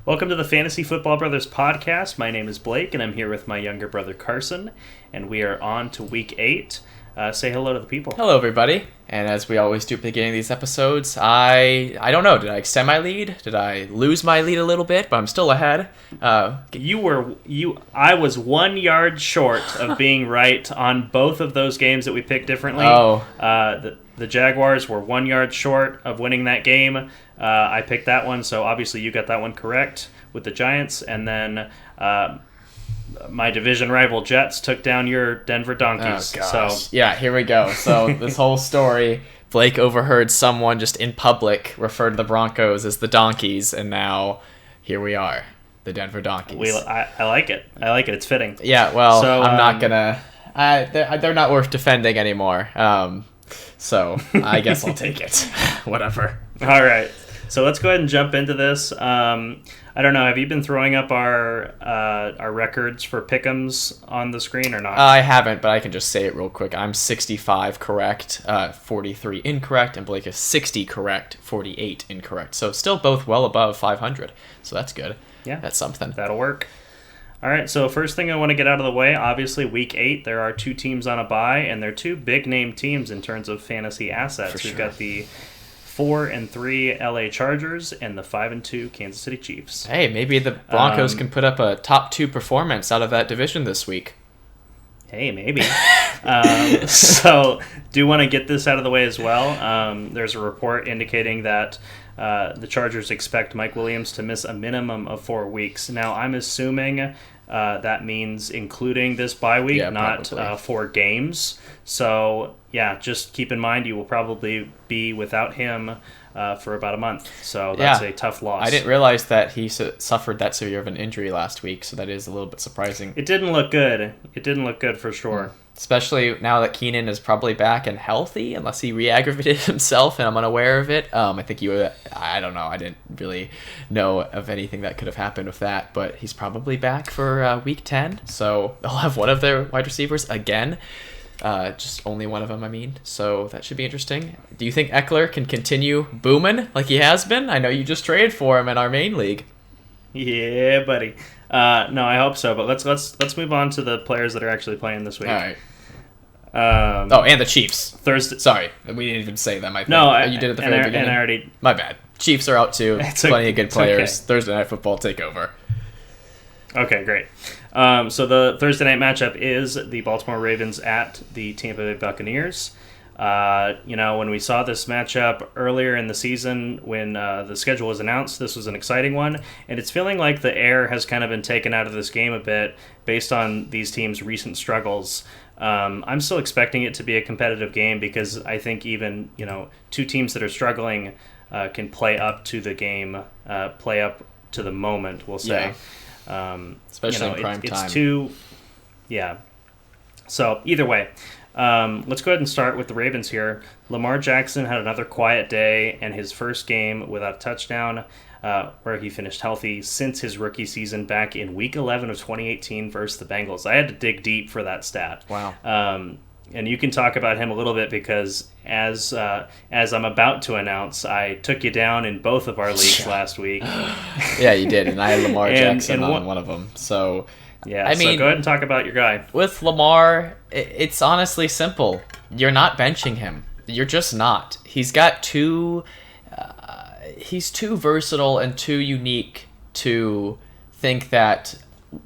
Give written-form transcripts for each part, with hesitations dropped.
Welcome to the Fantasy Football Brothers podcast. My name is Blake, and I'm here with my younger brother Carson, and we are on to Week 8. Say hello to the people. Hello, everybody. And as we always do at the beginning of these episodes, I don't know. Did I extend my lead? Did I lose my lead a little bit? But I'm still ahead. I was 1 yard short of being right on both of those games that we picked differently. The Jaguars were 1 yard short of winning that game. I picked that one, so obviously you got that one correct with the Giants, and then my division rival Jets took down your Denver Donkeys. Oh, gosh. So yeah, here we go. So this whole story, Blake overheard someone just in public refer to the Broncos as the Donkeys, and now here we are, the Denver Donkeys. I like it. I like it. It's fitting. Yeah, well, so, I'm not gonna. They're not worth defending anymore. So I guess I'll take it. Whatever. All right. So let's go ahead and jump into this. I don't know. Have you been throwing up our records for pick'ems on the screen or not? I haven't, but I can just say it real quick. I'm 65 correct, 43 incorrect, and Blake is 60 correct, 48 incorrect. So still both well above 500. So that's good. Yeah. That's something. That'll work. All right, so first thing I want to get out of the way, obviously Week 8, there are two teams on a bye, and they're two big-name teams in terms of fantasy assets. We've got the 4-3 LA Chargers and the 5-2 Kansas City Chiefs. Hey, maybe the Broncos can put up a top 2 performance out of that division this week. Hey, maybe. So, do want to get this out of the way as well. There's a report indicating that the Chargers expect Mike Williams to miss a minimum of 4 weeks. Now, I'm assuming that means including this bye week, not 4 games. So, yeah, just keep in mind you will probably be without him for about a month. So that's a tough loss. I didn't realize that he suffered that severe of an injury last week, so that is a little bit surprising. It didn't look good. It didn't look good for sure. Especially now that Keenan is probably back and healthy, unless he re-aggravated himself and I'm unaware of it. I think I don't know. I didn't really know of anything that could have happened with that, but he's probably back for Week 10. So they'll have one of their wide receivers again. Just only one of them, I mean. So that should be interesting. Do you think Eckler can continue booming like he has been? I know you just traded for him in our main league. Yeah, buddy. No, I hope so. But let's move on to the players that are actually playing this week. All right. And the Chiefs. Thursday. Sorry, we didn't even say them. You did at the very beginning. And I already. My bad. Chiefs are out too. Plenty of good players. Okay. Thursday Night Football takeover. Okay, great. So the Thursday night matchup is the Baltimore Ravens at the Tampa Bay Buccaneers. When we saw this matchup earlier in the season, when the schedule was announced, this was an exciting one, and it's feeling like the air has kind of been taken out of this game a bit based on these teams' recent struggles. I'm still expecting it to be a competitive game because I think even two teams that are struggling can play up to the game, play up to the moment, we'll say. Especially in prime time. It's too, yeah. So either way. Let's go ahead and start with the Ravens here. Lamar Jackson had another quiet day and his first game without a touchdown, where he finished healthy since his rookie season back in Week 11 of 2018 versus the Bengals. I had to dig deep for that stat. Wow. And you can talk about him a little bit because as I'm about to announce, I took you down in both of our leagues last week. Yeah, you did, and I had Lamar Jackson on one of them. So. Yeah, so go ahead and talk about your guy. With Lamar, it's honestly simple. You're not benching him. You're just not. He's got he's too versatile and too unique to think that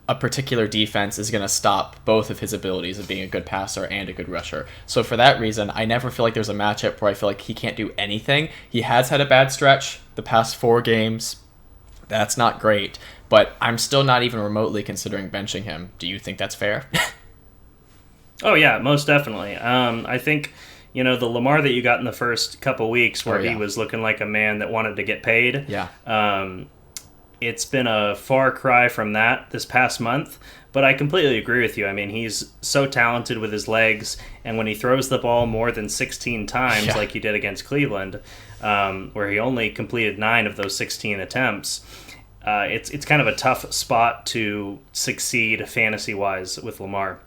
a particular defense is going to stop both of his abilities of being a good passer and a good rusher. So for that reason, I never feel like there's a matchup where I feel like he can't do anything. He has had a bad stretch the past 4 games. That's not great. But I'm still not even remotely considering benching him. Do you think that's fair? Oh, yeah, most definitely. I think, the Lamar that you got in the first couple weeks where he was looking like a man that wanted to get paid. Yeah. It's been a far cry from that this past month. But I completely agree with you. I mean, he's so talented with his legs. And when he throws the ball more than 16 times like he did against Cleveland, where he only completed 9 of those 16 attempts, it's kind of a tough spot to succeed fantasy-wise with Lamar.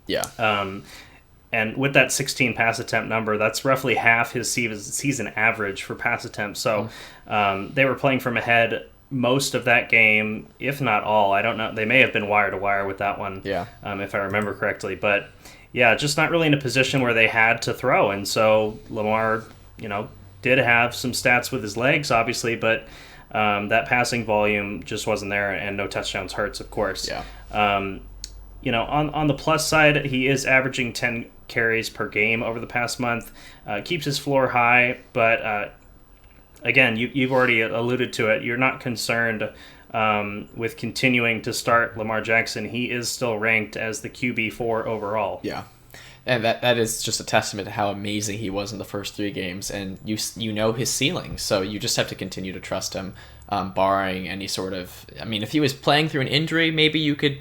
Yeah. And with that 16 pass attempt number, that's roughly half his season average for pass attempts. So they were playing from ahead most of that game, if not all. I don't know. They may have been wire to wire with that one, Yeah. if I remember correctly. But yeah, just not really in a position where they had to throw. And so Lamar, did have some stats with his legs, obviously, but that passing volume just wasn't there, and no touchdowns hurts, of course. Yeah. On the plus side, he is averaging 10 carries per game over the past month. Keeps his floor high, but again, you've already alluded to it. You're not concerned with continuing to start Lamar Jackson. He is still ranked as the QB4 overall. Yeah. And that is just a testament to how amazing he was in the first 3 games, and you know his ceiling, so you just have to continue to trust him, barring any sort of... I mean, if he was playing through an injury, maybe you could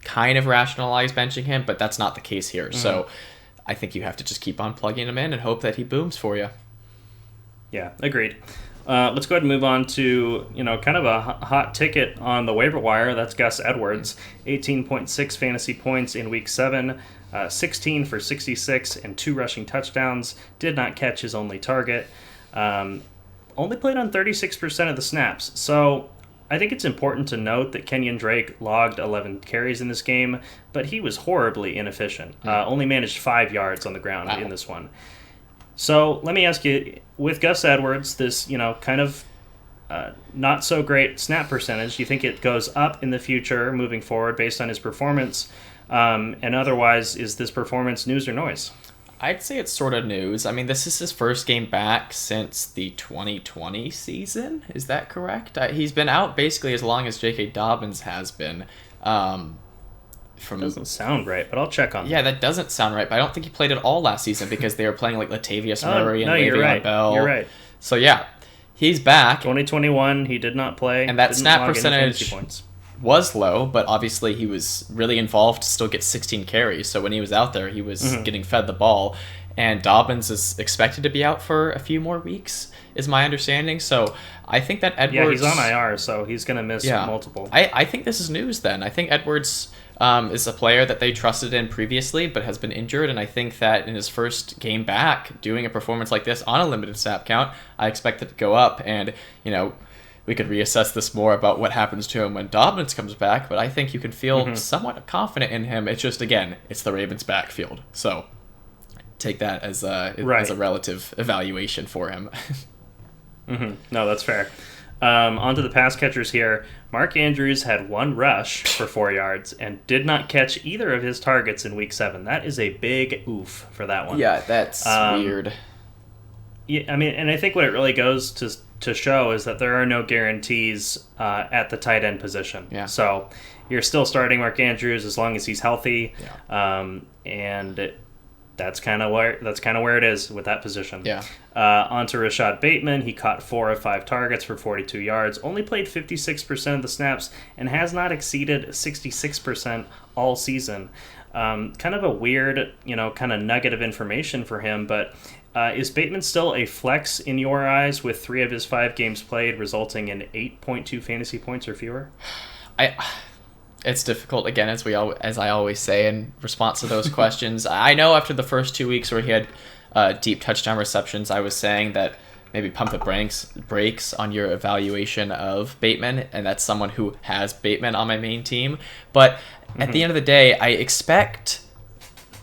kind of rationalize benching him, but that's not the case here. Mm-hmm. So I think you have to just keep on plugging him in and hope that he booms for you. Yeah, agreed. Let's go ahead and move on to, kind of a hot ticket on the waiver wire. That's Gus Edwards, 18.6 fantasy points in Week 7, 16 for 66 and 2 rushing touchdowns. Did not catch his only target. Only played on 36% of the snaps. So I think it's important to note that Kenyon Drake logged 11 carries in this game, but he was horribly inefficient. Only managed 5 yards on the ground in this one. So let me ask you, with Gus Edwards, this, kind of not so great snap percentage, do you think it goes up in the future moving forward based on his performance? And otherwise, is this performance news or noise? I'd say it's sort of news. I mean, this is his first game back since the 2020 season. Is that correct? He's been out basically as long as J.K. Dobbins has been. Doesn't sound right, but I'll check on that. Yeah, that doesn't sound right, but I don't think he played at all last season because they were playing like Latavius Murray and Le'Veon Bell. You're right. So yeah, he's back. 2021, he did not play. And that snap percentage was low, but obviously he was really involved to still get 16 carries. So when he was out there, he was getting fed the ball. And Dobbins is expected to be out for a few more weeks, is my understanding. So I think that Edwards... Yeah, he's on IR, so he's going to miss multiple. I think this is news then. I think Edwards is a player that they trusted in previously, but has been injured. And I think that in his first game back, doing a performance like this on a limited snap count, I expect it to go up. And, we could reassess this more about what happens to him when Dobbins comes back, but I think you can feel somewhat confident in him. It's just, again, it's the Ravens' backfield. So take that as a relative evaluation for him. No, that's fair. On to the pass catchers here. Mark Andrews had 1 rush for 4 yards and did not catch either of his targets in Week 7. That is a big oof for that one. Yeah, that's weird. Yeah, I mean, and I think what it really goes to show is that there are no guarantees at the tight end position. Yeah. So you're still starting Mark Andrews as long as he's healthy. Yeah. And that's kind of where it is with that position. Yeah. On to Rashad Bateman. He caught 4 of 5 targets for 42 yards. Only played 56% of the snaps and has not exceeded 66% all season. Kind of a weird, kind of nugget of information for him, but is Bateman still a flex in your eyes with 3 of his 5 games played resulting in 8.2 fantasy points or fewer? It's difficult, again, as I always say in response to those questions. I know after the first 2 weeks where he had deep touchdown receptions, I was saying that maybe pump the brakes on your evaluation of Bateman, and that's someone who has Bateman on my main team. But at the end of the day, I expect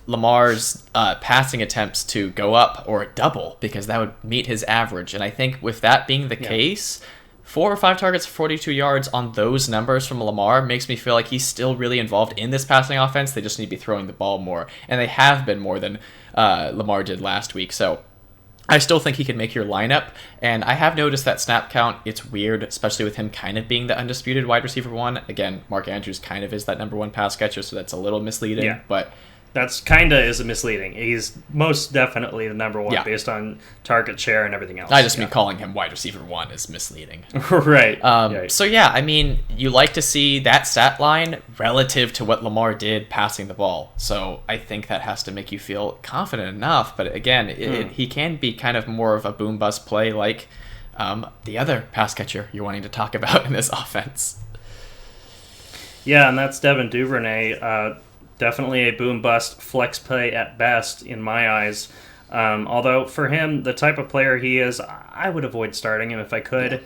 Lamar's passing attempts to go up or double because that would meet his average. And I think with that being the case, 4 or 5 targets for 42 yards on those numbers from Lamar makes me feel like he's still really involved in this passing offense. They just need to be throwing the ball more. And they have been more than Lamar did last week. So I still think he can make your lineup. And I have noticed that snap count, it's weird, especially with him kind of being the undisputed wide receiver 1. Again, Mark Andrews kind of is that number 1 pass catcher, so that's a little misleading. Yeah. But that's kind of is misleading. He's most definitely the number 1 based on target share and everything else. I just mean calling him wide receiver 1 is misleading. Right. So yeah, I mean, you like to see that stat line relative to what Lamar did passing the ball. So I think that has to make you feel confident enough. But again, he can be kind of more of a boom bust play like the other pass catcher you're wanting to talk about in this offense. Yeah, and that's Devin Duvernay. Definitely a boom-bust flex play at best in my eyes. Although for him, the type of player he is, I would avoid starting him if I could.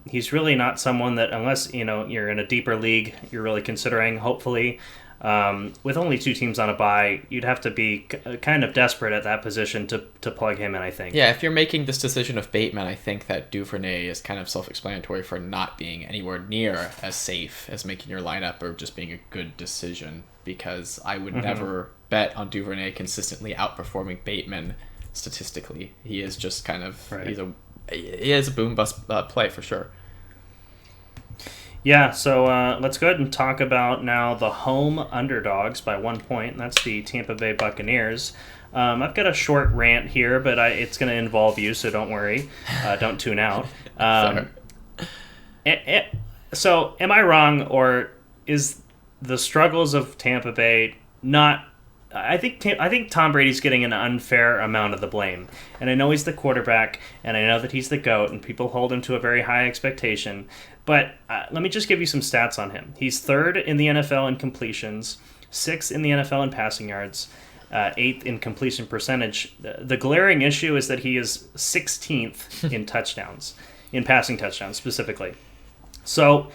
He's really not someone that, unless you're in a deeper league, you're really considering. Hopefully, with only 2 teams on a bye, you'd have to be kind of desperate at that position to plug him in, I think. Yeah, if you're making this decision of Bateman, I think that Duvernay is kind of self-explanatory for not being anywhere near as safe as making your lineup or just being a good decision, because I would never bet on Duvernay consistently outperforming Bateman statistically. He is just kind of Right. he is a boom bust play for sure. Yeah, so let's go ahead and talk about now the home underdogs by 1 point, and that's the Tampa Bay Buccaneers. I've got a short rant here, but it's going to involve you, so don't worry. Don't tune out. So, am I wrong, or is the struggles of Tampa Bay not... I think Tom Brady's getting an unfair amount of the blame. And I know he's the quarterback, and I know that he's the GOAT, and people hold him to a very high expectation. But let me just give you some stats on him. He's 3rd in the NFL in completions, 6th in the NFL in passing yards, 8th in completion percentage. The glaring issue is that he is 16th in touchdowns, in passing touchdowns specifically. So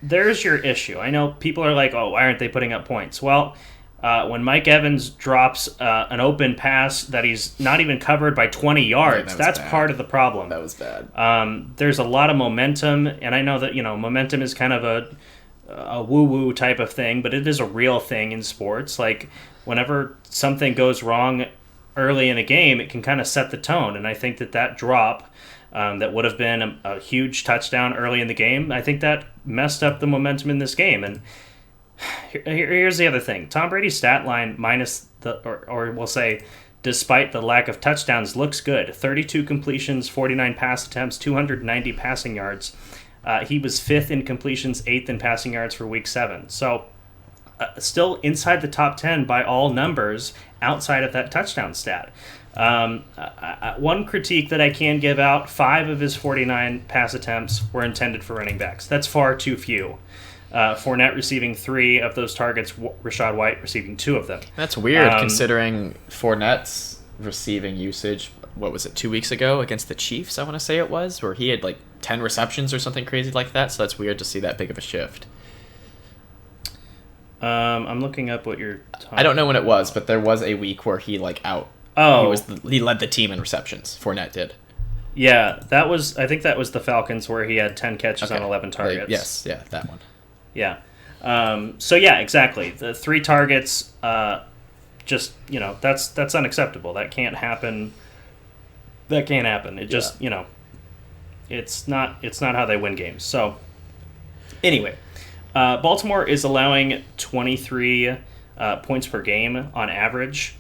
there's your issue. I know people are like, oh, why aren't they putting up points? Well, when Mike Evans drops an open pass that he's not even covered by 20 yards, that's bad. Part of the problem. That was bad. There's a lot of momentum, and I know that momentum is kind of a woo-woo type of thing, but it is a real thing in sports. Like, whenever something goes wrong early in a game, it can kind of set the tone, and I think that drop that would have been a huge touchdown early in the game, I think that messed up the momentum in this game. And here's the other thing. Tom Brady's stat line minus or we'll say despite the lack of touchdowns looks good. 32 completions, 49 pass attempts, 290 passing yards. He was 5th in completions, 8th in passing yards for week 7. So still inside the top 10 by all numbers outside of that touchdown stat. One critique that I can give out, 5 of his 49 pass attempts were intended for running backs. That's far too few. Fournette receiving 3 of those targets, Rachaad White receiving 2 of them. That's weird considering Fournette's receiving usage, what was it, 2 weeks ago against the Chiefs, I want to say it was, where he had like 10 receptions or something crazy like that, so that's weird to see that big of a shift. I'm looking up what you're talking about. I don't know when it was, but there was a week where he he led the team in receptions, Fournette did. Yeah, I think that was the Falcons where he had 10 catches on 11 targets. Yes, yeah, that one. Yeah. So yeah, exactly. The 3 targets, just that's unacceptable. That can't happen. It just it's not how they win games. So anyway, Baltimore is allowing 23 points per game on average,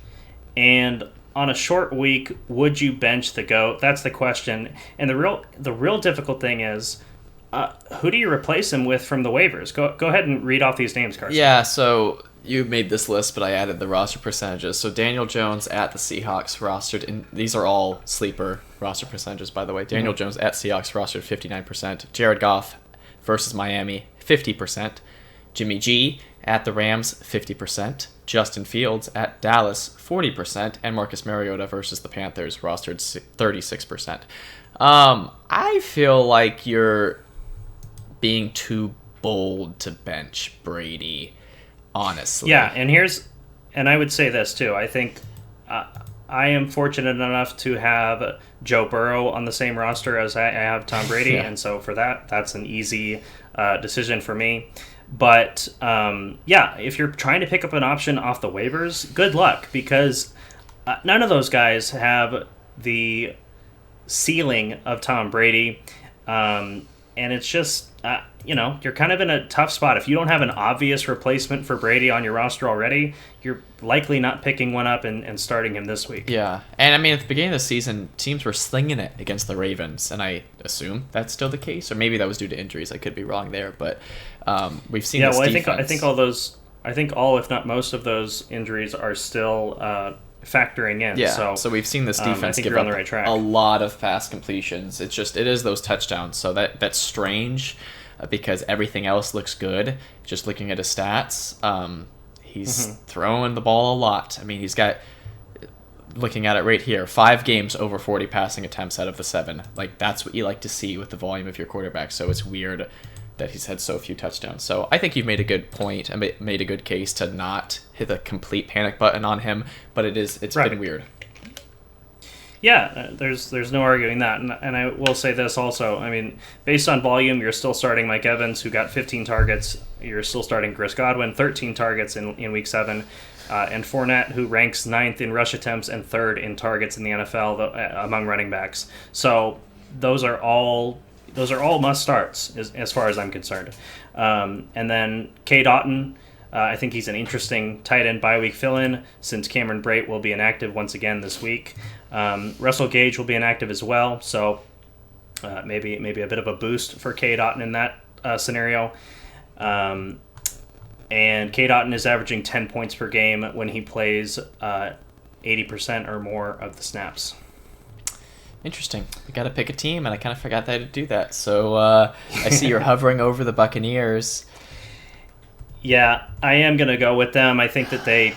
and on a short week, would you bench the GOAT? That's the question. And the real difficult thing is, who do you replace him with from the waivers? Go ahead and read off these names, Carson. Yeah, so you made this list, but I added the roster percentages. So Daniel Jones at the Seahawks rostered, and these are all sleeper roster percentages, by the way. Daniel Jones at Seahawks rostered 59%. Jared Goff versus Miami, 50%. Jimmy G at the Rams, 50%. Justin Fields at Dallas, 40%. And Marcus Mariota versus the Panthers rostered 36%. I feel like you're being too bold to bench Brady, honestly. Yeah, and I would say this too. I think I am fortunate enough to have Joe Burrow on the same roster as I have Tom Brady, and so for that's an easy decision for me. But if you're trying to pick up an option off the waivers, good luck, because none of those guys have the ceiling of Tom Brady. And it's just, you're kind of in a tough spot. If you don't have an obvious replacement for Brady on your roster already, you're likely not picking one up and starting him this week. Yeah, and I mean, at the beginning of the season, teams were slinging it against the Ravens, and I assume that's still the case, or maybe that was due to injuries. I could be wrong there, but we've seen this defense. I think all, if not most of those injuries are still factoring in. Yeah, so we've seen this defense give up a lot of pass completions. It is those touchdowns. So that's strange because everything else looks good. Just looking at his stats, he's throwing the ball a lot. I mean, he's got looking at it right here, 5 games over 40 passing attempts out of the 7. Like, that's what you like to see with the volume of your quarterback. So it's weird that he's had so few touchdowns. So I think you've made a good point and made a good case to not hit the complete panic button on him. But it's Right. been weird. Yeah, there's no arguing that, and I will say this also. I mean, based on volume, you're still starting Mike Evans, who got 15 targets. You're still starting Chris Godwin, 13 targets in Week 7, and Fournette, who ranks 9th in rush attempts and 3rd in targets in the NFL among running backs. So those are all must starts as far as I'm concerned. And then Cade Otton. I think he's an interesting tight end bye-week fill-in since Cameron Brate will be inactive once again this week. Russell Gage will be inactive as well, so maybe a bit of a boost for Cade Otton in that scenario. And Cade Otton is averaging 10 points per game when he plays 80% or more of the snaps. Interesting. We got to pick a team, and I kind of forgot that I had to do that. So I see you're hovering over the Buccaneers. Yeah, I am going to go with them. I think they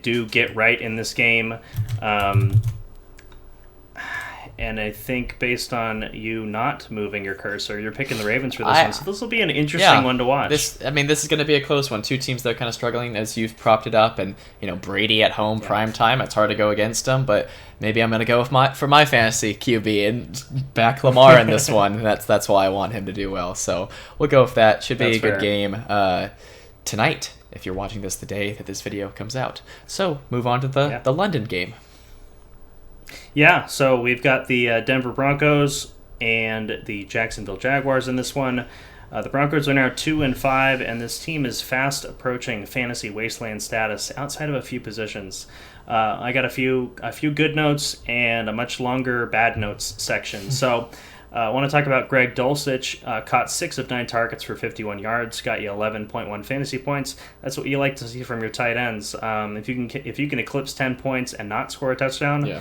do get right in this game. And I think based on you not moving your cursor, you're picking the Ravens for this one. So this will be an interesting one to watch. This is going to be a close one. 2 teams that are kind of struggling as you've propped it up, and Brady at home, prime time. It's hard to go against them, but maybe I'm going to go for my fantasy QB and back Lamar in this one. That's why I want him to do well. So we'll go with that. Should be a good game tonight if you're watching this the day that this video comes out. So move on to the London game. Yeah, so we've got the Denver Broncos and the Jacksonville Jaguars in this one. The Broncos are now 2-5, and this team is fast approaching fantasy wasteland status outside of a few positions. I got a few good notes and a much longer bad notes section. So I want to talk about Greg Dulcich. Caught 6 of 9 targets for 51 yards, got you 11.1 fantasy points. That's what you like to see from your tight ends. If you can eclipse 10 points and not score a touchdown,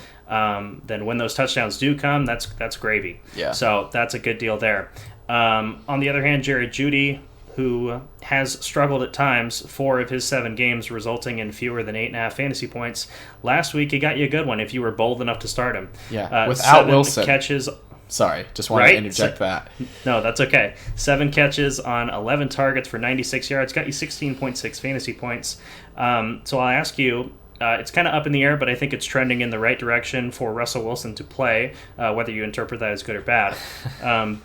then when those touchdowns do come, that's gravy. Yeah. So that's a good deal there. On the other hand, Jared Jeudy, who has struggled at times, 4 of his 7 games resulting in fewer than 8.5 fantasy points. Last week, he got you a good one if you were bold enough to start him. Yeah, without Wilson. Catches. Sorry, just wanted to interject that. No, that's okay. 7 catches on 11 targets for 96 yards. Got you 16.6 fantasy points. So I'll ask you, it's kind of up in the air, but I think it's trending in the right direction for Russell Wilson to play, whether you interpret that as good or bad.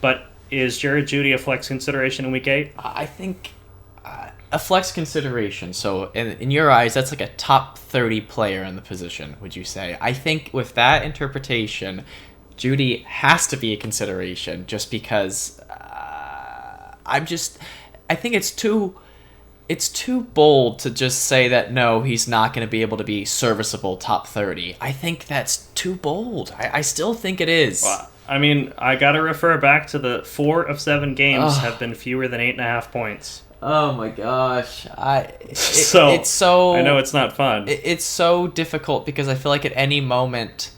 But is Jared Jeudy a flex consideration in Week 8? I think a flex consideration. So in your eyes, that's like a top 30 player in the position, would you say? I think with that interpretation, Jeudy has to be a consideration just because I think it's too bold to just say that no, he's not going to be able to be serviceable top 30. I think that's too bold. I still think it is. Well, I mean, I got to refer back to the 4 of 7 games have been fewer than 8.5 points. Oh my gosh. It's so I know it's not fun. It's so difficult because I feel like at any moment,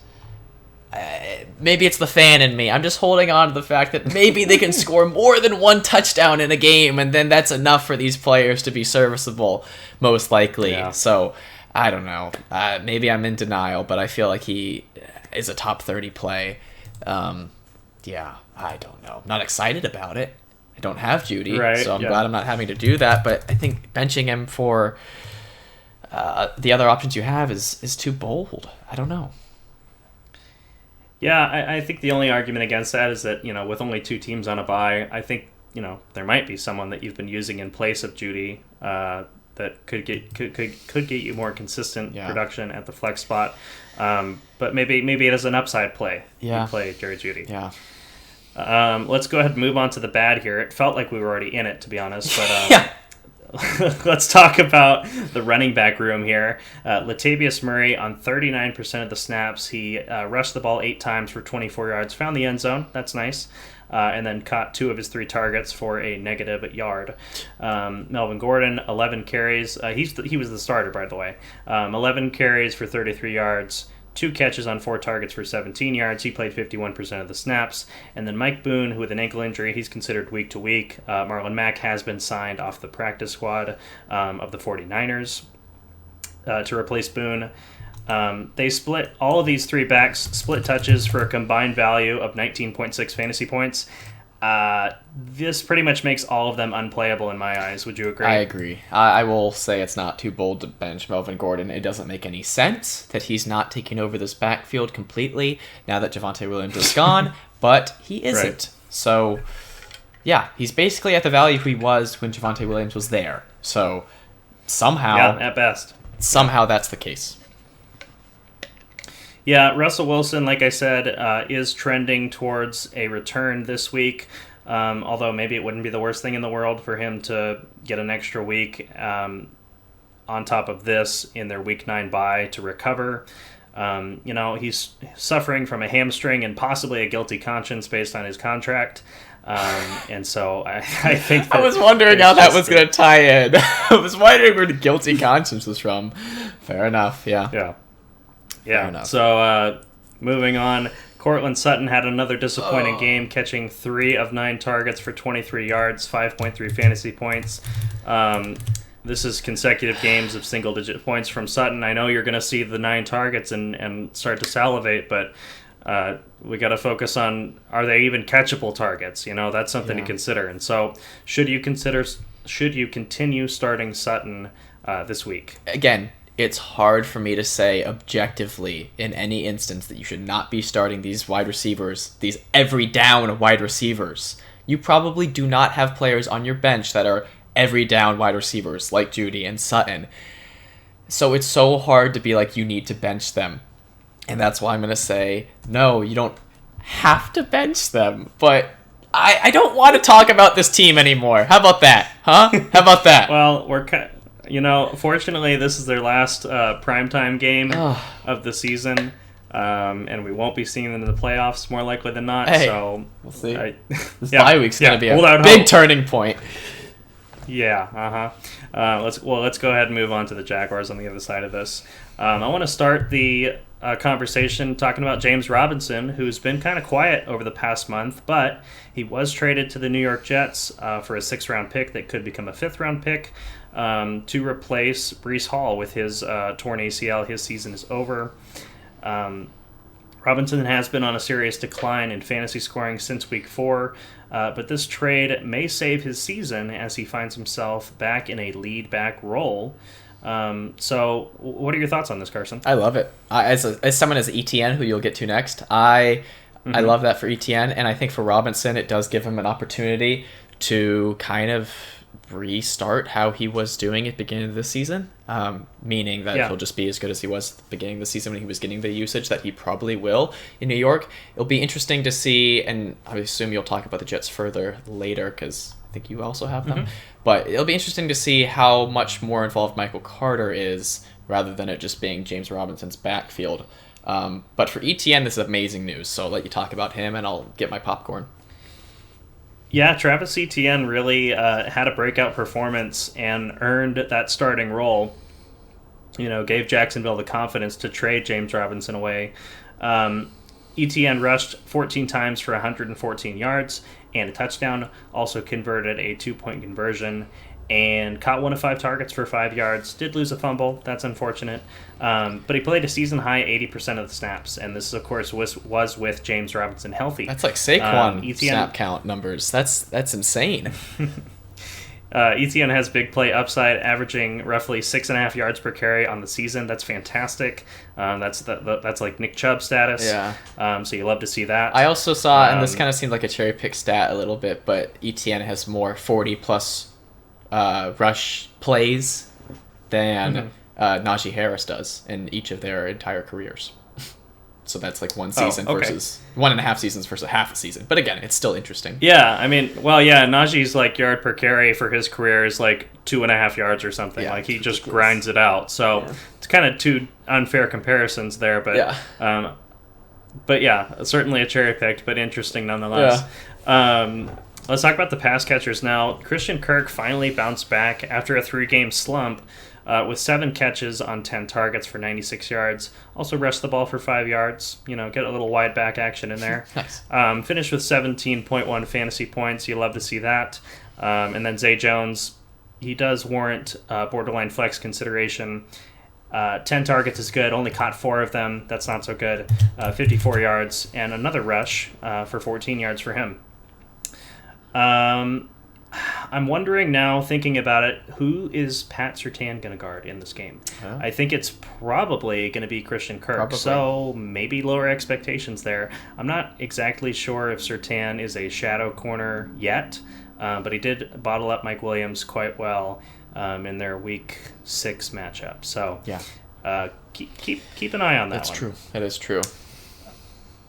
maybe it's the fan in me. I'm just holding on to the fact that maybe they can score more than 1 touchdown in a game, and then that's enough for these players to be serviceable, most likely. Yeah. So, I don't know. Maybe I'm in denial, but I feel like he is a top 30 play. I don't know. I'm not excited about it. I don't have Jeudy, so I'm glad I'm not having to do that, but I think benching him for the other options you have is too bold. I don't know. Yeah, I think the only argument against that is that, with only 2 teams on a bye, I think, there might be someone that you've been using in place of Jeudy that could get you more consistent production at the flex spot. But maybe it is an upside play. Yeah. You play Jared Jeudy. Yeah. Let's go ahead and move on to the bad here. It felt like we were already in it, to be honest. But let's talk about the running back room here. Latavius Murray on 39% of the snaps. He rushed the ball 8 times for 24 yards, found the end zone. That's nice. And then caught 2 of his 3 targets for a negative yard. Melvin Gordon, 11 carries. He was the starter, by the way. 11 carries for 33 yards. 2 catches on 4 targets for 17 yards. He played 51% of the snaps. And then Mike Boone, who with an ankle injury, he's considered week to week. Marlon Mack has been signed off the practice squad of the 49ers to replace Boone. They split all of these three backs, split touches for a combined value of 19.6 fantasy points. This pretty much makes all of them unplayable in my eyes. Would you agree? I agree. I will say it's not too bold to bench Melvin Gordon. It doesn't make any sense that he's not taking over this backfield completely now that Javonte Williams is gone, but he isn't. Right. So, yeah, he's basically at the value he was when Javonte Williams was there. So, Yeah, at best. somehow that's the case. Yeah, Russell Wilson, like I said, is trending towards a return this week. Although maybe it wouldn't be the worst thing in the world for him to get an extra week on top of this in their Week 9 bye to recover. He's suffering from a hamstring and possibly a guilty conscience based on his contract. And so I think that I was wondering how that was going to tie in. I was wondering where the guilty conscience was from. Fair enough, yeah. Yeah. So moving on, Cortland Sutton had another disappointing game, catching 3 of 9 targets for 23 yards, 5.3 fantasy points. This is consecutive games of single-digit points from Sutton. I know you're going to see the 9 targets and start to salivate, but we got to focus on, are they even catchable targets? That's something to consider. And so should you continue starting Sutton this week? Again, it's hard for me to say objectively in any instance that you should not be starting these wide receivers, these every down wide receivers. You probably do not have players on your bench that are every down wide receivers like Jeudy and Sutton. So it's so hard to be like, you need to bench them. And that's why I'm going to say, no, you don't have to bench them. But I don't want to talk about this team anymore. How about that? Huh? How about that? Well, fortunately, this is their last primetime game of the season, and we won't be seeing them in the playoffs more likely than not. Hey, so we'll see. This bye week's going to be a big turning point. Yeah. Let's go ahead and move on to the Jaguars on the other side of this. I want to start the conversation talking about James Robinson, who's been kind of quiet over the past month, but he was traded to the New York Jets for a 6th-round pick that could become a 5th-round pick to replace Breece Hall with his torn ACL. His season is over. Robinson has been on a serious decline in fantasy scoring since week 4, but this trade may save his season as he finds himself back in a lead back role. So what are your thoughts on this, Carson? I love it. As someone as ETN, who you'll get to next, I love that for ETN, and I think for Robinson, it does give him an opportunity to kind of restart how he was doing at the beginning of this season, meaning that he'll just be as good as he was at the beginning of the season when he was getting the usage that he probably will in New York. It'll be interesting to see, and I assume you'll talk about the Jets further later because I think you also have them, but it'll be interesting to see how much more involved Michael Carter is rather than it just being James Robinson's backfield. But for ETN, this is amazing news, so I'll let you talk about him and I'll get my popcorn. Yeah, Travis Etienne really had a breakout performance and earned that starting role. Gave Jacksonville the confidence to trade James Robinson away. Etienne rushed 14 times for 114 yards and a touchdown, also converted a 2-point conversion, and caught 1 of 5 targets for 5 yards. Did lose a fumble. That's unfortunate. But he played a season-high 80% of the snaps, and this, of course, was with James Robinson healthy. That's like Saquon snap count numbers. That's insane. Etienne has big play upside, averaging roughly 6.5 yards per carry on the season. That's fantastic. That's like Nick Chubb status. Yeah. So you love to see that. I also saw, and this kind of seemed like a cherry pick stat a little bit, but Etienne has more 40-plus rush plays than Najee Harris does in each of their entire careers. So that's like one season versus 1.5 seasons versus half a season. But again, it's still interesting. Yeah, Najee's like yard per carry for his career is like 2.5 yards or something. Yeah, like he just grinds it out. So it's kind of two unfair comparisons there. But certainly a cherry picked, but interesting nonetheless. Yeah. Let's talk about the pass catchers now. Christian Kirk finally bounced back after a 3-game slump with 7 catches on 10 targets for 96 yards. Also rushed the ball for 5 yards. Get a little wide back action in there. Nice. Finished with 17.1 fantasy points. You love to see that. And then Zay Jones, he does warrant borderline flex consideration. 10 targets is good, only caught 4 of them. That's not so good. 54 yards, and another rush for 14 yards for him. I'm wondering now, thinking about it, who is Pat Surtain going to guard in this game? Huh? I think it's probably going to be Christian Kirk, Probably. so maybe lower expectations there. I'm not exactly sure if Surtain is a shadow corner yet, but he did bottle up Mike Williams quite well in their Week 6 matchup. So Yeah. keep an eye on that That's one. true. That is true.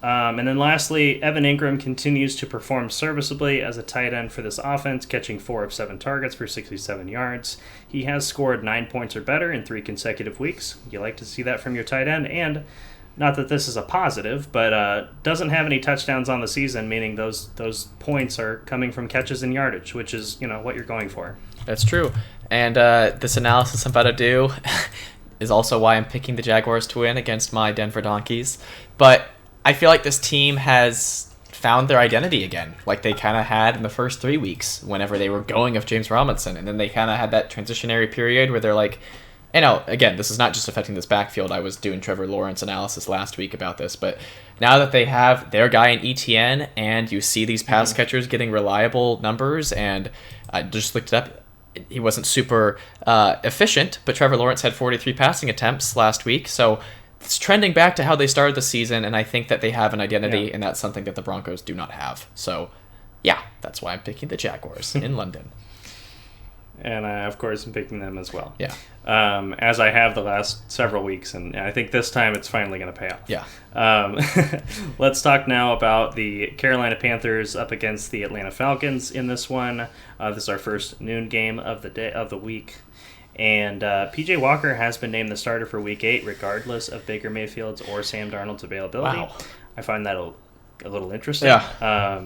And then lastly, Evan Ingram continues to perform serviceably as a tight end for this offense, catching 4 of 7 targets for 67 yards. He has scored 9 points or better in 3 consecutive weeks. You like to see that from your tight end, and not that this is a positive, but doesn't have any touchdowns on the season, meaning those points are coming from catches and yardage, which is what you're going for. That's true. And this analysis I'm about to do is also why I'm picking the Jaguars to win against my Denver Donkeys. But I feel like this team has found their identity again, like they kind of had in the first 3 weeks whenever they were going of James Robinson. And then they kind of had that transitionary period where they're like, again, this is not just affecting this backfield. I was doing Trevor Lawrence analysis last week about this, but now that they have their guy in ETN and you see these pass catchers getting reliable numbers, and I just looked it up, he wasn't super efficient, but Trevor Lawrence had 43 passing attempts last week, so it's trending back to how they started the season, and I think that they have an identity, and that's something that the Broncos do not have. So, yeah, that's why I'm picking the Jaguars in London. And I, of course, am picking them as well. Yeah. As I have the last several weeks, and I think this time it's finally going to pay off. Yeah. Let's talk now about the Carolina Panthers up against the Atlanta Falcons in this one. This is our first noon game of the week. And P.J. Walker has been named the starter for Week 8, regardless of Baker Mayfield's or Sam Darnold's availability. Wow. I find that a little interesting. Yeah.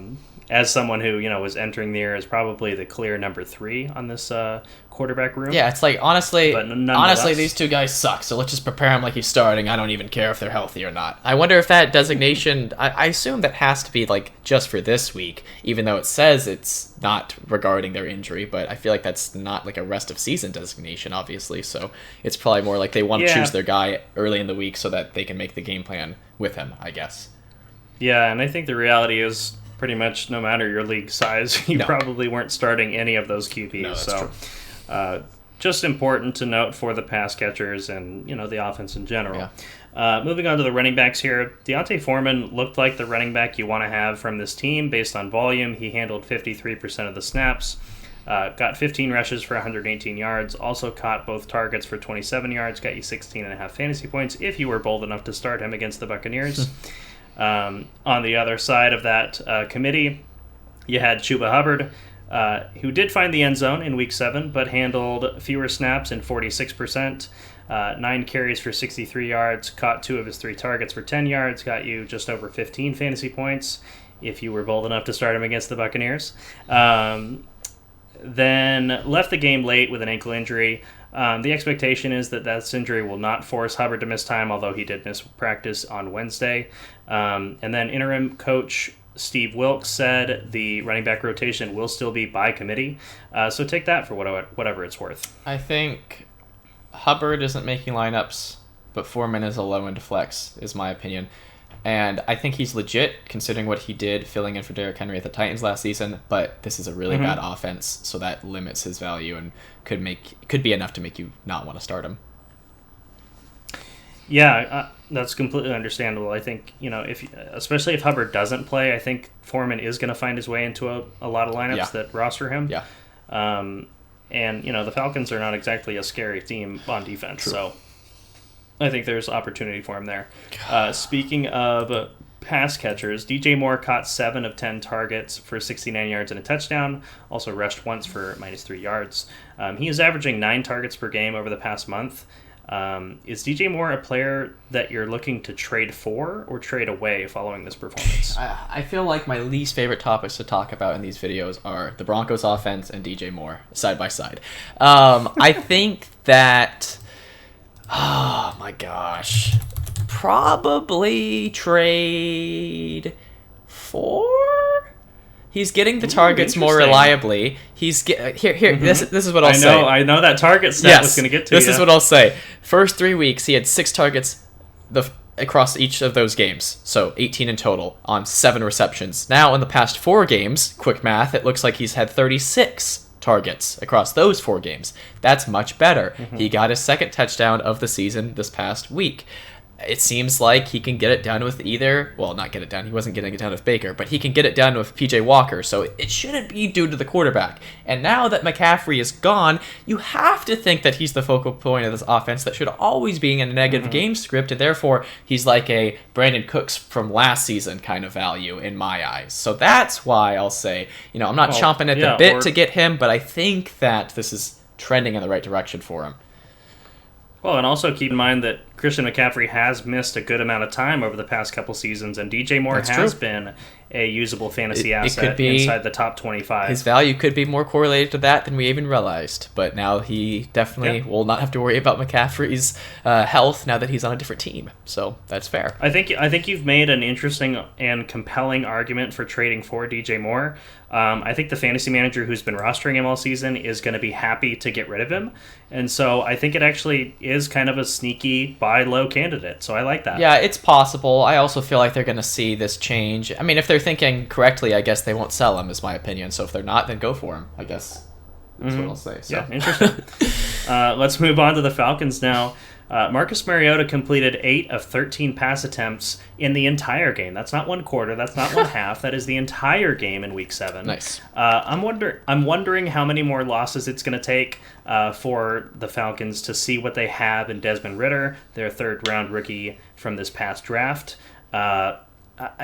As someone who was entering the year as probably the clear number 3 on this quarterback room. Yeah, it's like, honestly, nonetheless, these two guys suck, so let's just prepare them like he's starting. I don't even care if they're healthy or not. I wonder if that designation, I assume that has to be like just for this week, even though it says it's not regarding their injury, but I feel like that's not like a rest of season designation, obviously, so it's probably more like they want to choose their guy early in the week so that they can make the game plan with him, I guess. Yeah, and I think the reality is pretty much no matter your league size, you probably weren't starting any of those QBs. No, that's true. Just important to note for the pass catchers and the offense in general. Yeah. Moving on to the running backs here, Deontay Foreman looked like the running back you want to have from this team based on volume. He handled 53% of the snaps, got 15 rushes for 118 yards, also caught both targets for 27 yards, got you 16.5 fantasy points if you were bold enough to start him against the Buccaneers. On the other side of that committee, you had Chuba Hubbard, who did find the end zone in Week 7, but handled fewer snaps in 46%, 9 carries for 63 yards, caught 2 of his 3 targets for 10 yards, got you just over 15 fantasy points if you were bold enough to start him against the Buccaneers. Then left the game late with an ankle injury. The expectation is that injury will not force Hubbard to miss time, although he did miss practice on Wednesday. And then interim coach Steve Wilks said the running back rotation will still be by committee. So take that for whatever it's worth. I think Hubbard isn't making lineups, but Foreman is a low-end flex, is my opinion. And I think he's legit, considering what he did filling in for Derrick Henry at the Titans last season, but this is a really bad offense, so that limits his value and could be enough to make you not want to start him. Yeah, that's completely understandable. I think, especially if Hubbard doesn't play, I think Foreman is going to find his way into a lot of lineups that roster him. Yeah. And, the Falcons are not exactly a scary team on defense, so I think there's opportunity for him there. Speaking of pass catchers, DJ Moore caught 7 of 10 targets for 69 yards and a touchdown, also rushed once for -3 yards. He is averaging 9 targets per game over the past month. Is DJ Moore a player that you're looking to trade for or trade away following this performance? I feel like my least favorite topics to talk about in these videos are the Broncos offense and DJ Moore side by side. I think that, oh my gosh, probably trade for He's getting the targets more reliably. He's here. This is what I'll say. I know that target stat was going to get to This is what I'll say. First 3 weeks, he had 6 targets across each of those games. So 18 in total on 7 receptions. Now in the past 4 games, quick math, it looks like he's had 36 targets across those 4 games. That's much better. He got his second touchdown of the season this past week. It seems like he can get it done with not get it done. He wasn't getting it done with Baker, but he can get it done with PJ Walker. So it shouldn't be due to the quarterback. And now that McCaffrey is gone, you have to think that he's the focal point of this offense that should always be in a negative game script. And therefore, he's like a Brandon Cooks from last season kind of value in my eyes. So that's why I'll say, I'm not chomping at the bit to get him, but I think that this is trending in the right direction for him. Well, and also keep in mind that Christian McCaffrey has missed a good amount of time over the past couple seasons, and DJ Moore has been a usable fantasy asset inside the top 25. His value could be more correlated to that than we even realized, but now he definitely will not have to worry about McCaffrey's health now that he's on a different team. So that's fair. I think you've made an interesting and compelling argument for trading for DJ Moore. I think the fantasy manager who's been rostering him all season is going to be happy to get rid of him. And so I think it actually is kind of a sneaky buy low candidate. So I like that. Yeah, it's possible. I also feel like they're going to see this change. I mean, if they're thinking correctly, I guess they won't sell him, is my opinion. So if they're not, then go for him, I guess. That's what I'll say. So. Yeah, interesting. Let's move on to the Falcons now. Marcus Mariota completed 8 of 13 pass attempts in the entire game. That's not one quarter. That's not one half. That is the entire game in Week 7. Nice. I'm wondering how many more losses it's going to take for the Falcons to see what they have in Desmond Ridder, their third-round rookie from this past draft. I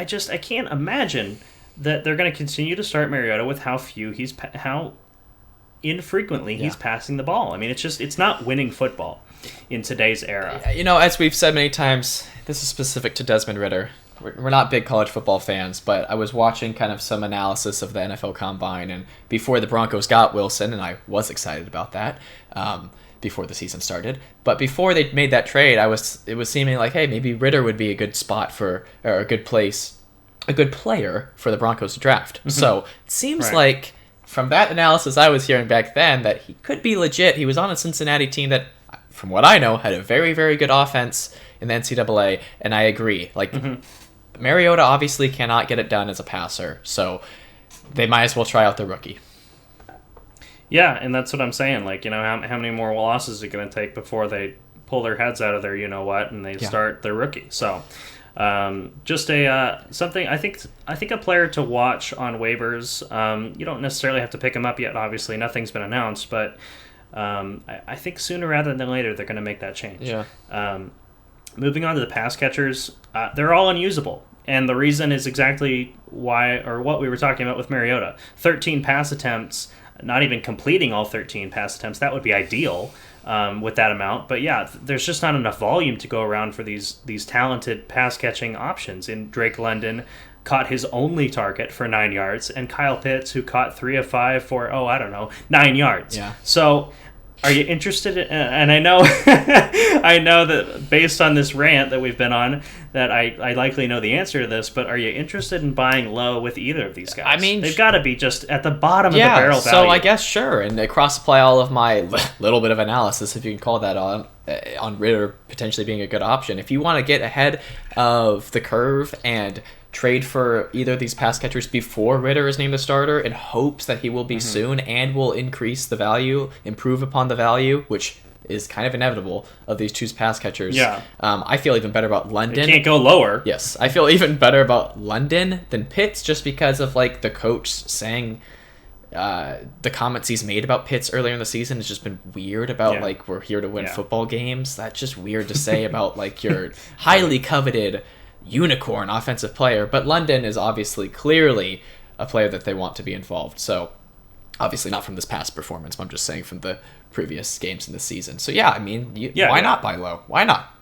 can't imagine that they're going to continue to start Mariota with how infrequently he's passing the ball. I mean, it's not winning football in today's era. As we've said many times, this is specific to Desmond Ridder. We're not big college football fans, but I was watching kind of some analysis of the NFL Combine, and before the Broncos got Wilson, and I was excited about that before the season started. But before they made that trade, it was seeming like, hey, maybe Ridder would be a good spot or a good player for the Broncos to draft. Mm-hmm. So it seems like from that analysis I was hearing back then that he could be legit. He was on a Cincinnati team that, from what I know, had a very, very good offense in the NCAA, and I agree. Mariota obviously cannot get it done as a passer, so they might as well try out the rookie. Yeah, and that's what I'm saying. How many more losses is it going to take before they pull their heads out of their you-know-what and they start their rookie? So just something I think a player to watch on waivers. You don't necessarily have to pick him up yet, obviously. Nothing's been announced, but I think sooner rather than later they're going to make that change. Yeah. Moving on to the pass catchers, they're all unusable. And the reason is exactly what we were talking about with Mariota. 13 pass attempts, not even completing all 13 pass attempts. That would be ideal with that amount. But yeah, there's just not enough volume to go around for these talented pass-catching options. And Drake London caught his only target for 9 yards, and Kyle Pitts, who caught 3 of 5 for, 9 yards. Yeah. So are you interested in, and I know that based on this rant that we've been on, that I likely know the answer to this, but are you interested in buying low with either of these guys? I mean, they've got to be just at the bottom of the barrel value. So I guess sure, and they cross-apply all of my little bit of analysis, if you can call that, on Ridder potentially being a good option. If you want to get ahead of the curve and trade for either of these pass catchers before Ridder is named the starter in hopes that he will be soon and will increase the value, improve upon the value, which is kind of inevitable, of these two pass catchers. Yeah. I feel even better about London. They can't go lower. Yes. I feel even better about London than Pitts just because of the coach saying the comments he's made about Pitts earlier in the season has just been weird about we're here to win football games. That's just weird to say about your highly coveted unicorn offensive player, but London is obviously clearly a player that they want to be involved. So obviously not from this past performance, but I'm just saying from the previous games in the season. So yeah, I mean, why not buy low? Why not?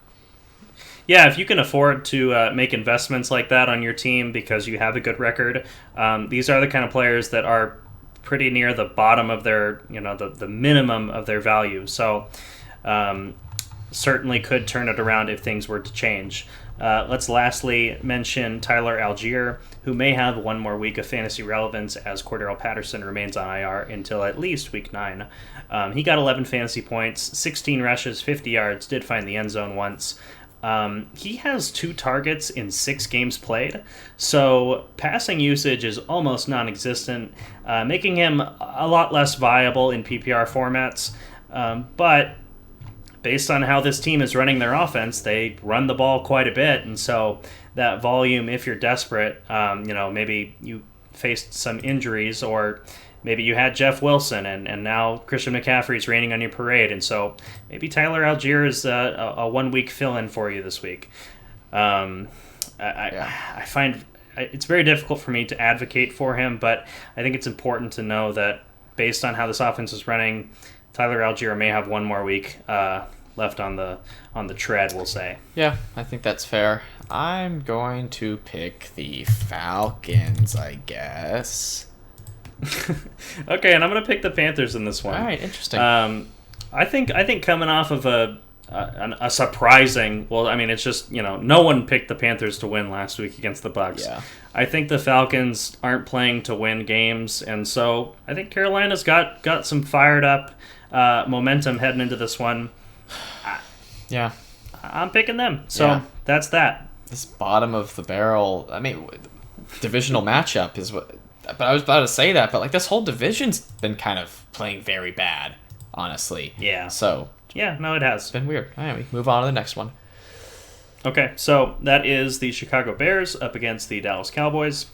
Yeah, if you can afford to make investments like that on your team because you have a good record, these are the kind of players that are pretty near the bottom of their, the minimum of their value. So certainly could turn it around if things were to change. Let's lastly mention Tyler Algier, who may have one more week of fantasy relevance as Cordero Patterson remains on IR until at least week 9. He got 11 fantasy points, 16 rushes, 50 yards, did find the end zone once. He has 2 targets in 6 games played, so passing usage is almost non-existent, making him a lot less viable in PPR formats. But based on how this team is running their offense, they run the ball quite a bit, and so that volume, if you're desperate, maybe you faced some injuries, or maybe you had Jeff Wilson and now Christian McCaffrey's raining on your parade, and so maybe Tyler Algier is a 1 week fill-in for you this week. I find it's very difficult for me to advocate for him, but I think it's important to know that based on how this offense is running, Tyler Algier may have 1 more week left on the tread, we'll say. Yeah, I think that's fair. I'm going to pick the Falcons, I guess. Okay, and I'm going to pick the Panthers in this one. All right, interesting. I think coming off of a surprising, well, I mean, it's just, no one picked the Panthers to win last week against the Bucs. Yeah. I think the Falcons aren't playing to win games, and so I think Carolina's got some fired up momentum heading into this one. Yeah. I'm picking them. So That's that. This bottom of the barrel, I mean, divisional matchup is what. But I was about to say that, but like this whole division's been kind of playing very bad, honestly. Yeah. So. Yeah, no, it has. It's been weird. All right, we move on to the next one. Okay, so that is the Chicago Bears up against the Dallas Cowboys.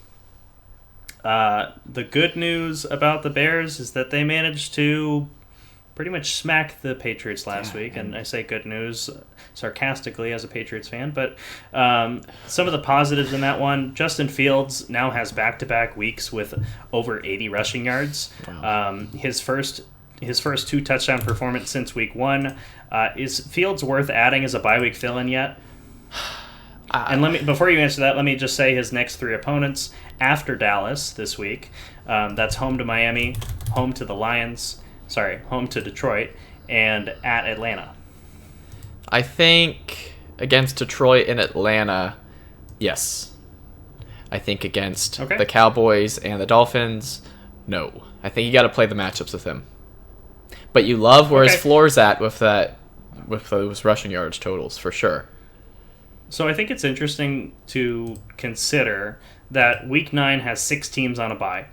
The good news about the Bears is that they managed to pretty much smack the Patriots last week, and I say good news sarcastically as a Patriots fan, but some of the positives in that one, Justin Fields now has back-to-back weeks with over 80 rushing yards. Wow. His first 2 touchdown performance since week 1. Is Fields worth adding as a bye-week fill-in yet? And before you answer that, let me just say his next 3 opponents after Dallas this week. That's home to Miami, home to the Lions, home to Detroit, and at Atlanta. I think against Detroit and Atlanta, yes. I think against the Cowboys and the Dolphins, no. I think you got to play the matchups with him. But you love where his floor's at with those rushing yards totals, for sure. So I think it's interesting to consider that Week 9 has 6 teams on a bye.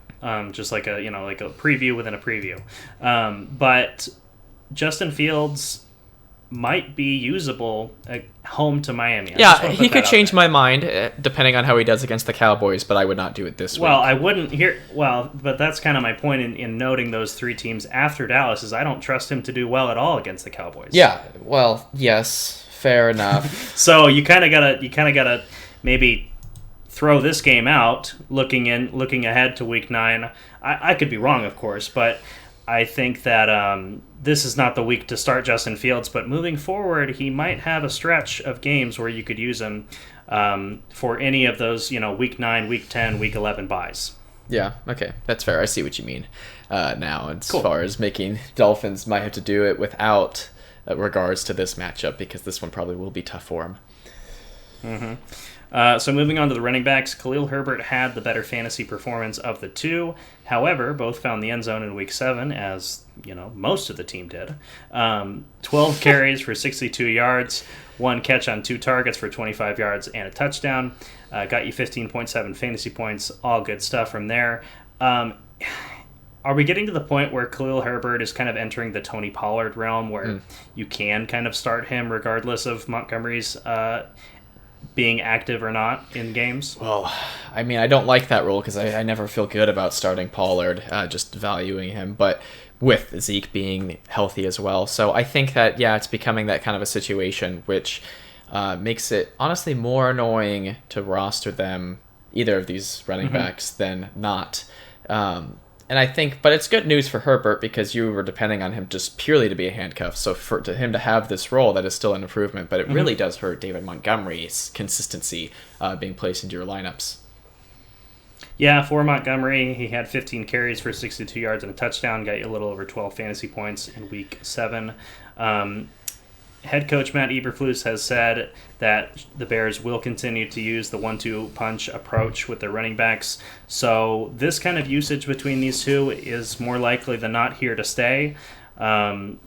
Just like a preview within a preview. But Justin Fields might be usable at home to Miami. Yeah, he could change my mind depending on how he does against the Cowboys, but I would not do it this week. Well, I wouldn't but that's kind of my point in noting those 3 teams after Dallas is I don't trust him to do well at all against the Cowboys. Yeah, well, yes, fair enough. So you kind of gotta maybe throw this game out, looking ahead to Week 9. I could be wrong, of course, but I think that this is not the week to start Justin Fields. But moving forward, he might have a stretch of games where you could use him for any of those, Week 9, Week 10, Week 11 buys. Yeah, okay, that's fair. I see what you mean now. As far as making Dolphins might have to do it without regards to this matchup, because this one probably will be tough for him. Mm-hmm. So moving on to the running backs, Khalil Herbert had the better fantasy performance of the 2. However, both found the end zone in Week 7, as most of the team did. 12 carries for 62 yards, 1 catch on 2 targets for 25 yards and a touchdown. Got you 15.7 fantasy points. All good stuff from there. Are we getting to the point where Khalil Herbert is kind of entering the Tony Pollard realm, where you can kind of start him regardless of Montgomery's being active or not in games? Well, I mean, I don't like that rule because I never feel good about starting Pollard, just valuing him, but with Zeke being healthy as well. So I think that, it's becoming that kind of a situation, which makes it honestly more annoying to roster them, either of these running backs, than not. And I think, but it's good news for Herbert because you were depending on him just purely to be a handcuff. So for him to have this role, that is still an improvement. But it really does hurt David Montgomery's consistency being placed into your lineups. Yeah, for Montgomery, he had 15 carries for 62 yards and a touchdown. Got you a little over 12 fantasy points in Week 7. Head coach Matt Eberflus has said that the Bears will continue to use the 1-2 punch approach with their running backs. So this kind of usage between these two is more likely than not here to stay. From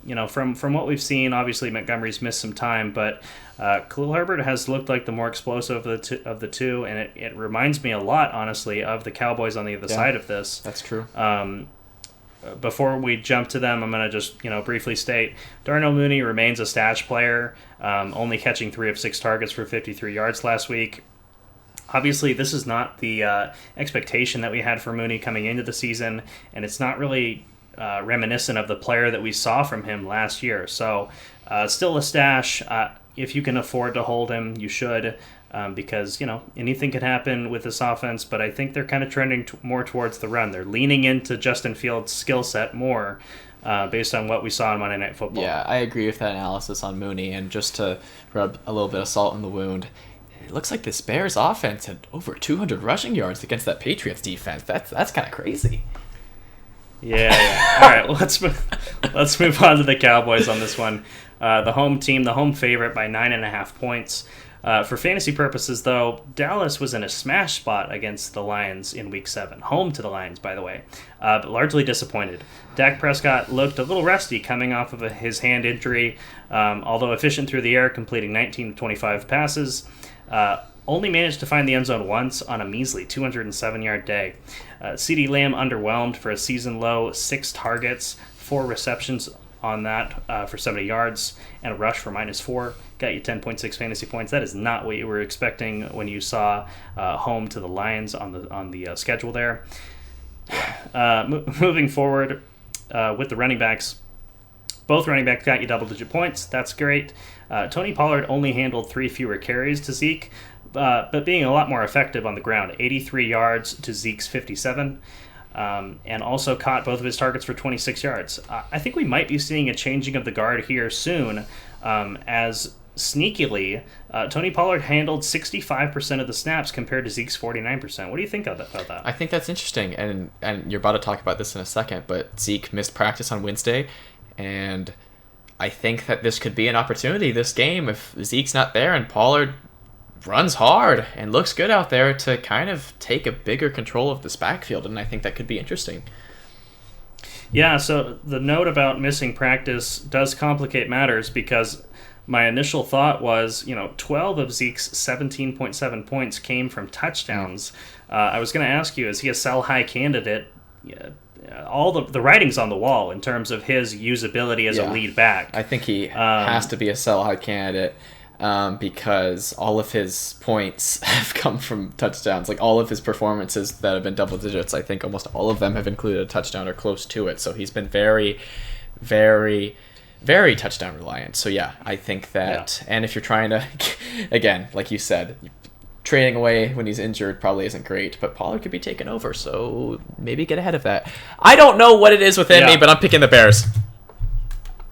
what we've seen, obviously Montgomery's missed some time, but Khalil Herbert has looked like the more explosive of the two, and it reminds me a lot, honestly, of the Cowboys on the other side of this. That's true. Before we jump to them, I'm going to just briefly state Darnell Mooney remains a stash player, only catching 3 of 6 targets for 53 yards last week. Obviously, this is not the expectation that we had for Mooney coming into the season, and it's not really reminiscent of the player that we saw from him last year. So still a stash. If you can afford to hold him, you should. Because, anything can happen with this offense, but I think they're kind of trending more towards the run. They're leaning into Justin Fields' skill set more based on what we saw on Monday Night Football. Yeah, I agree with that analysis on Mooney, and just to rub a little bit of salt in the wound, it looks like this Bears offense had over 200 rushing yards against that Patriots defense. That's kind of crazy. Yeah. All right, let's move on to the Cowboys on this one. The home team, the home favorite by 9.5 points. For fantasy purposes, though, Dallas was in a smash spot against the Lions in Week 7. Home to the Lions, by the way, but largely disappointed. Dak Prescott looked a little rusty coming off of his hand injury, although efficient through the air, completing 19 of 25 passes. Only managed to find the end zone once on a measly 207-yard day. CeeDee Lamb underwhelmed for a season-low 6 targets, 4 receptions on that for 70 yards, and a rush for -4. Got you 10.6 fantasy points. That is not what you were expecting when you saw home to the Lions on the schedule there. Moving forward with the running backs, both running backs got you double-digit points. That's great. Tony Pollard only handled 3 fewer carries to Zeke, but being a lot more effective on the ground. 83 yards to Zeke's 57. And also caught both of his targets for 26 yards. I think we might be seeing a changing of the guard here soon, as sneakily, Tony Pollard handled 65% of the snaps compared to Zeke's 49%. What do you think about that? I think that's interesting, and you're about to talk about this in a second, but Zeke missed practice on Wednesday, and I think that this could be an opportunity this game if Zeke's not there and Pollard runs hard and looks good out there to kind of take a bigger control of this backfield, and I think that could be interesting. Yeah, so the note about missing practice does complicate matters because my initial thought was, 12 of Zeke's 17.7 points came from touchdowns. I was going to ask you, is he a sell-high candidate? All the writing's on the wall in terms of his usability as a lead back. I think he has to be a sell-high candidate. Because all of his points have come from touchdowns. Like all of his performances that have been double digits, I think almost all of them have included a touchdown or close to it. So he's been very, very, very touchdown reliant. So yeah, I think that, and if you're trying to, again, like you said, trading away when he's injured probably isn't great, but Pollard could be taken over. So maybe get ahead of that. I don't know what it is within me, but I'm picking the Bears.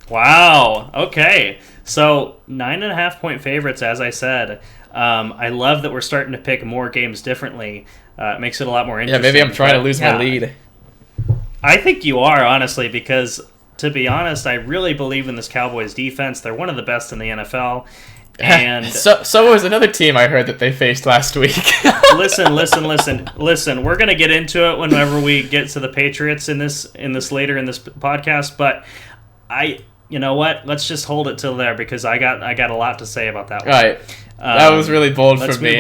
Wow. Okay. So 9.5 point favorites, as I said. I love that we're starting to pick more games differently. It makes it a lot more interesting. Yeah, maybe I'm trying to lose my lead. I think you are, honestly, because to be honest, I really believe in this Cowboys defense. They're one of the best in the NFL. And so was another team I heard that they faced last week. Listen. We're gonna get into it whenever we get to the Patriots in this later in this podcast, but you know what? Let's just hold it till there because I got a lot to say about that one. All right. That was really bold for me.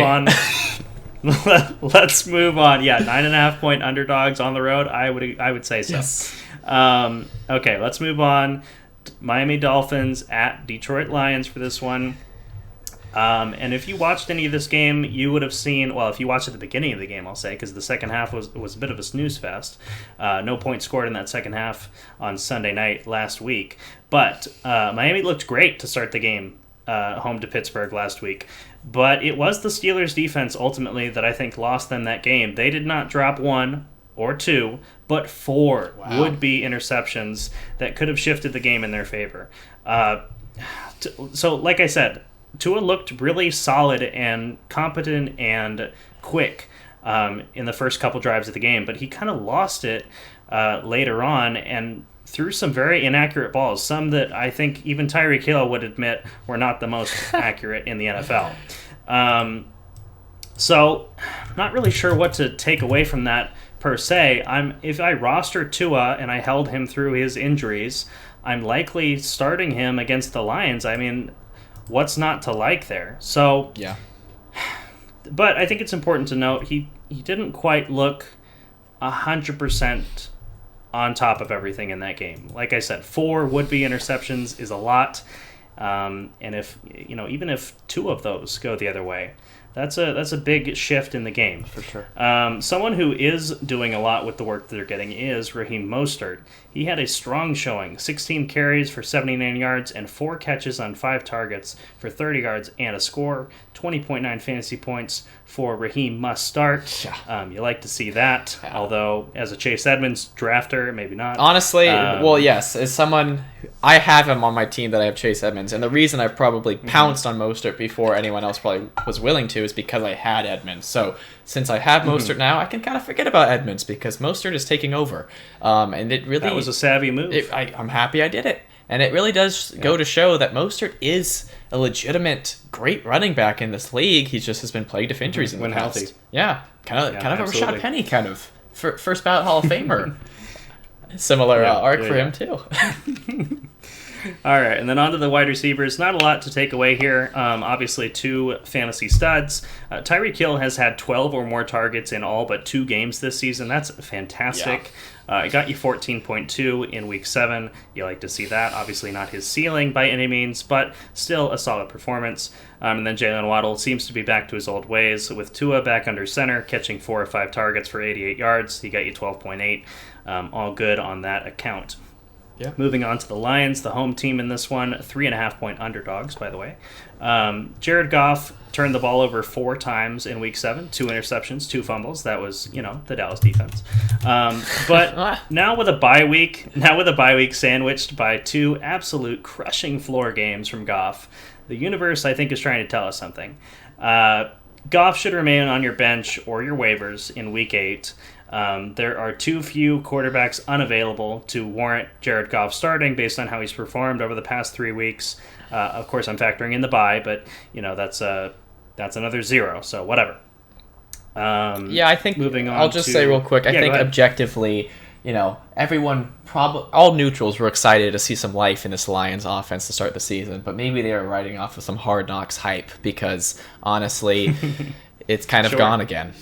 Let's move on. Yeah, 9.5 point underdogs on the road. I would say so. Yes. Okay, let's move on. Miami Dolphins at Detroit Lions for this one. And if you watched any of this game, you would have seen, well, if you watched at the beginning of the game, I'll say, because the second half was a bit of a snooze fest. No points scored in that second half on Sunday night last week. But Miami looked great to start the game home to Pittsburgh last week. But it was the Steelers' defense ultimately that I think lost them that game. They did not drop 1 or 2, but 4 would-be interceptions that could have shifted the game in their favor. So, like I said, Tua looked really solid and competent and quick in the first couple drives of the game, but he kind of lost it later on, and threw some very inaccurate balls, some that I think even Tyreek Hill would admit were not the most accurate in the NFL. So, not really sure what to take away from that per se. If I roster Tua and I held him through his injuries, I'm likely starting him against the Lions. I mean, what's not to like there? So, Yeah. But I think it's important to note he didn't quite look 100% on top of everything in that game. Like I said, 4 would-be interceptions is a lot, and if even if 2 of those go the other way, that's a big shift in the game. For sure. Someone who is doing a lot with the work that they're getting is Raheem Mostert. He had a strong showing, 16 carries for 79 yards and 4 catches on 5 targets for 30 yards and a score, 20.9 fantasy points for Raheem must start. Yeah. You like to see that, although as a Chase Edmonds drafter, maybe not. Honestly, well, yes. As someone, I have him on my team that I have Chase Edmonds, and the reason I probably pounced on Mostert before anyone else probably was willing to is because I had Edmonds. So since I have Mostert now, I can kind of forget about Edmonds because Mostert is taking over. And it really... That was a savvy move. I'm happy I did it. And it really does go to show that Mostert is a legitimate great running back in this league. He just has been plagued with injuries in the past. Healthy. Yeah, kind of a absolutely. Rashad Penny kind of. First ballot Hall of Famer. Similar arc for him too. All right, and then on to the wide receivers. Not a lot to take away here. Obviously, 2 fantasy studs. Tyreek Hill has had 12 or more targets in all but 2 games this season. That's fantastic. It got you 14.2 in Week 7. You like to see that. Obviously not his ceiling by any means, but still a solid performance. And then Jalen Waddle seems to be back to his old ways, with Tua back under center, catching 4 or 5 targets for 88 yards. He got you 12.8. All good on that account. Yeah. Moving on to the Lions, the home team in this one, 3.5-point underdogs, by the way. Jared Goff turned the ball over 4 times in Week 7, 2 interceptions, 2 fumbles. That was, the Dallas defense. But now with a bye week sandwiched by 2 absolute crushing floor games from Goff, the universe, I think, is trying to tell us something. Goff should remain on your bench or your waivers in Week 8. There are too few quarterbacks unavailable to warrant Jared Goff starting based on how he's performed over the past 3 weeks. Of course, I'm factoring in the bye, but that's another 0, so whatever. I think moving on. I'll just say real quick. I think objectively, everyone all neutrals were excited to see some life in this Lions offense to start the season, but maybe they were riding off of some Hard Knocks hype because honestly, it's kind of gone again.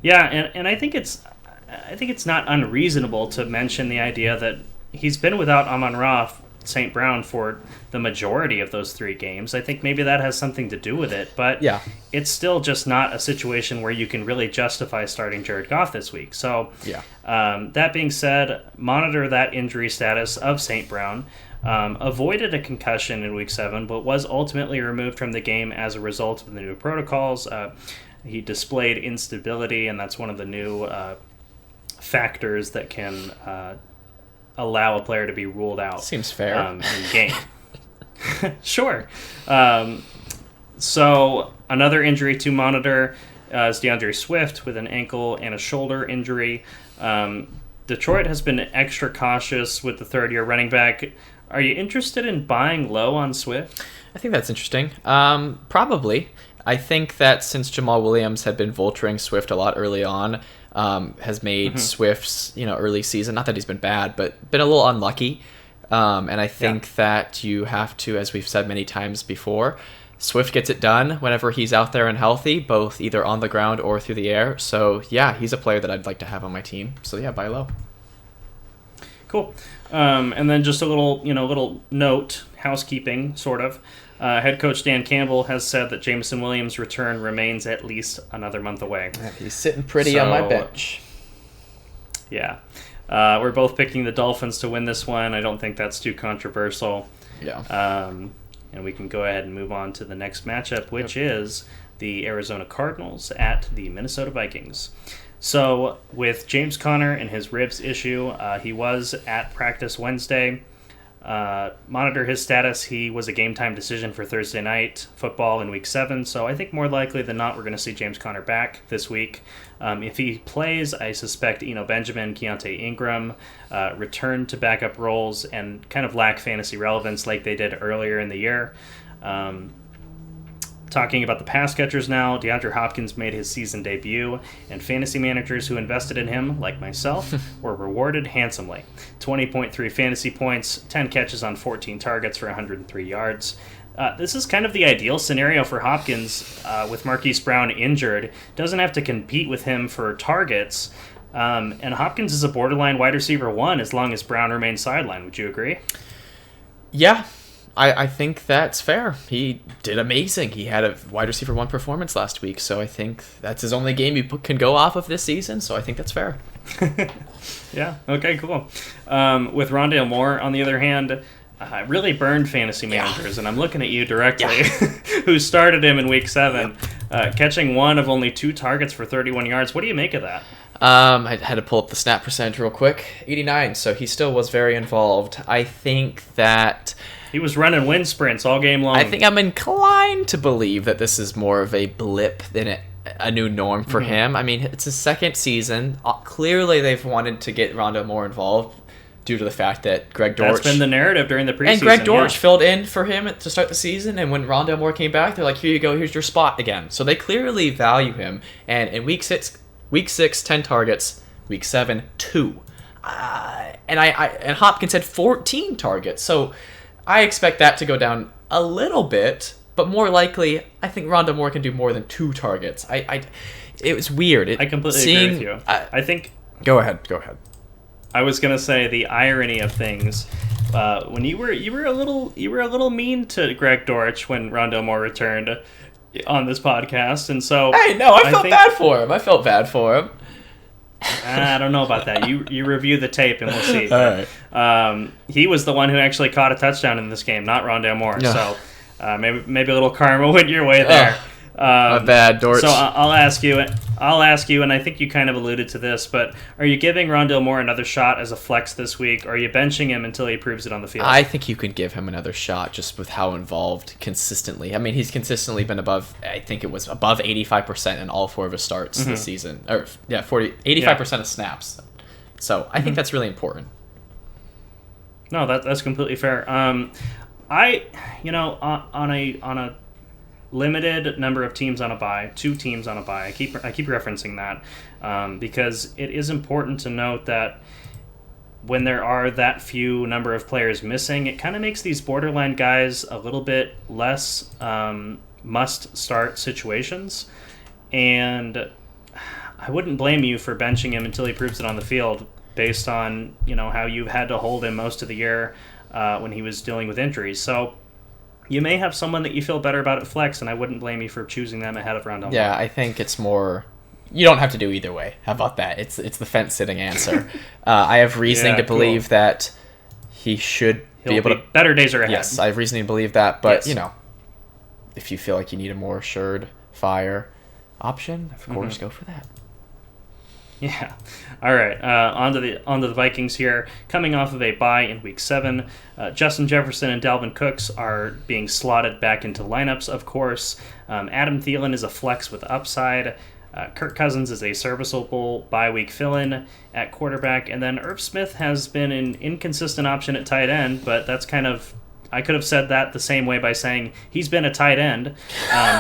Yeah, and I think it's not unreasonable to mention the idea that he's been without Amon-Ra St. Brown for the majority of those 3 games. I think maybe that has something to do with it, but it's still just not a situation where you can really justify starting Jared Goff this week. So that being said, monitor that injury status of St. Brown. Avoided a concussion in Week 7, but was ultimately removed from the game as a result of the new protocols. He displayed instability, and that's one of the new factors that can allow a player to be ruled out. Seems fair. In game. Sure. So another injury to monitor is DeAndre Swift with an ankle and a shoulder injury. Detroit has been extra cautious with the third-year running back. Are you interested in buying low on Swift? I think that's interesting. Probably. I think that since Jamal Williams had been vulturing Swift a lot early on, has made Swift's early season, not that he's been bad, but been a little unlucky. And I think that you have to, as we've said many times before, Swift gets it done whenever he's out there and healthy, both either on the ground or through the air. So yeah, he's a player that I'd like to have on my team. So yeah, buy low. Cool. And then just a little note, housekeeping, sort of. Head coach Dan Campbell has said that Jameson Williams' return remains at least another month away. He's sitting pretty on my bench. Yeah. We're both picking the Dolphins to win this one. I don't think that's too controversial. Yeah. And we can go ahead and move on to the next matchup, which is the Arizona Cardinals at the Minnesota Vikings. So with James Conner and his ribs issue, he was at practice Wednesday. monitor his status. He was a game time decision for Thursday night football in week 7, so I think more likely than not we're going to see James Conner back this week. If he plays, I suspect Eno Benjamin, Keontae Ingram return to backup roles and kind of lack fantasy relevance like they did earlier in the year. Talking about the pass catchers now, DeAndre Hopkins made his season debut, and fantasy managers who invested in him, like myself, were rewarded handsomely. 20.3 fantasy points, 10 catches on 14 targets for 103 yards. This is kind of the ideal scenario for Hopkins with Marquise Brown injured. Doesn't have to compete with him for targets. And Hopkins is a borderline wide receiver 1 as long as Brown remains sidelined. Would you agree? Yeah. I think that's fair. He did amazing. He had a wide receiver 1 performance last week, so I think that's his only game he can go off of this season, so I think that's fair. Yeah, okay, cool. With Rondale Moore, on the other hand, really burned fantasy managers, and I'm looking at you directly, who started him in week 7, catching one of only 2 targets for 31 yards. What do you make of that? I had to pull up the snap percentage real quick. 89, so he still was very involved. I think that... He was running wind sprints all game long. I think I'm inclined to believe that this is more of a blip than a new norm for him. I mean, it's his second season. Clearly, they've wanted to get Rondale more involved due to the fact that Greg Dortch... That's been the narrative during the preseason. And Greg Dortch filled in for him to start the season, and when Rondale Moore came back, they're like, here you go, here's your spot again. So they clearly value him. And in week 6, 10 targets. Week 7, 2. And Hopkins had 14 targets. So... I expect that to go down a little bit, but more likely, I think Rondale Moore can do more than 2 targets. It was weird. I completely agree with you. I think... Go ahead. I was gonna say the irony of things. When you were a little mean to Greg Dortch when Rondale Moore returned on this podcast, and so hey, no, I felt bad for him. I don't know about that. You review the tape and we'll see. All right. He was the one who actually caught a touchdown in this game, not Rondale Moore. So maybe a little karma went your way there. My bad, Dortch. So I'll ask you, and I think you kind of alluded to this, but are you giving Rondale Moore another shot as a flex this week, or are you benching him until he proves it on the field? I think you can give him another shot just with how involved consistently. I mean, he's consistently been above 85% in all 4 of his starts this season. 85% of snaps. So I think that's really important. No, that's completely fair. On a limited number of teams on a bye, 2 teams on a bye. I keep referencing that because it is important to note that when there are that few number of players missing, it kind of makes these borderline guys a little bit less must-start situations. And I wouldn't blame you for benching him until he proves it on the field based on how you've had to hold him most of the year when he was dealing with injuries. So you may have someone that you feel better about at flex, and I wouldn't blame you for choosing them ahead of Rondale Moore. Yeah, I think it's more... You don't have to do either way. How about that? It's the fence-sitting answer. I have reasoning to believe that he should be able to... Better days are ahead. Yes, I have reasoning to believe that, but, if you feel like you need a more assured fire option, of course, go for that. Yeah. All right. On to the Vikings here. Coming off of a bye in Week 7, Justin Jefferson and Dalvin Cooks are being slotted back into lineups, of course. Adam Thielen is a flex with upside. Kirk Cousins is a serviceable bye-week fill-in at quarterback. And then Irv Smith has been an inconsistent option at tight end, but that's kind of... I could have said that the same way by saying he's been a tight end,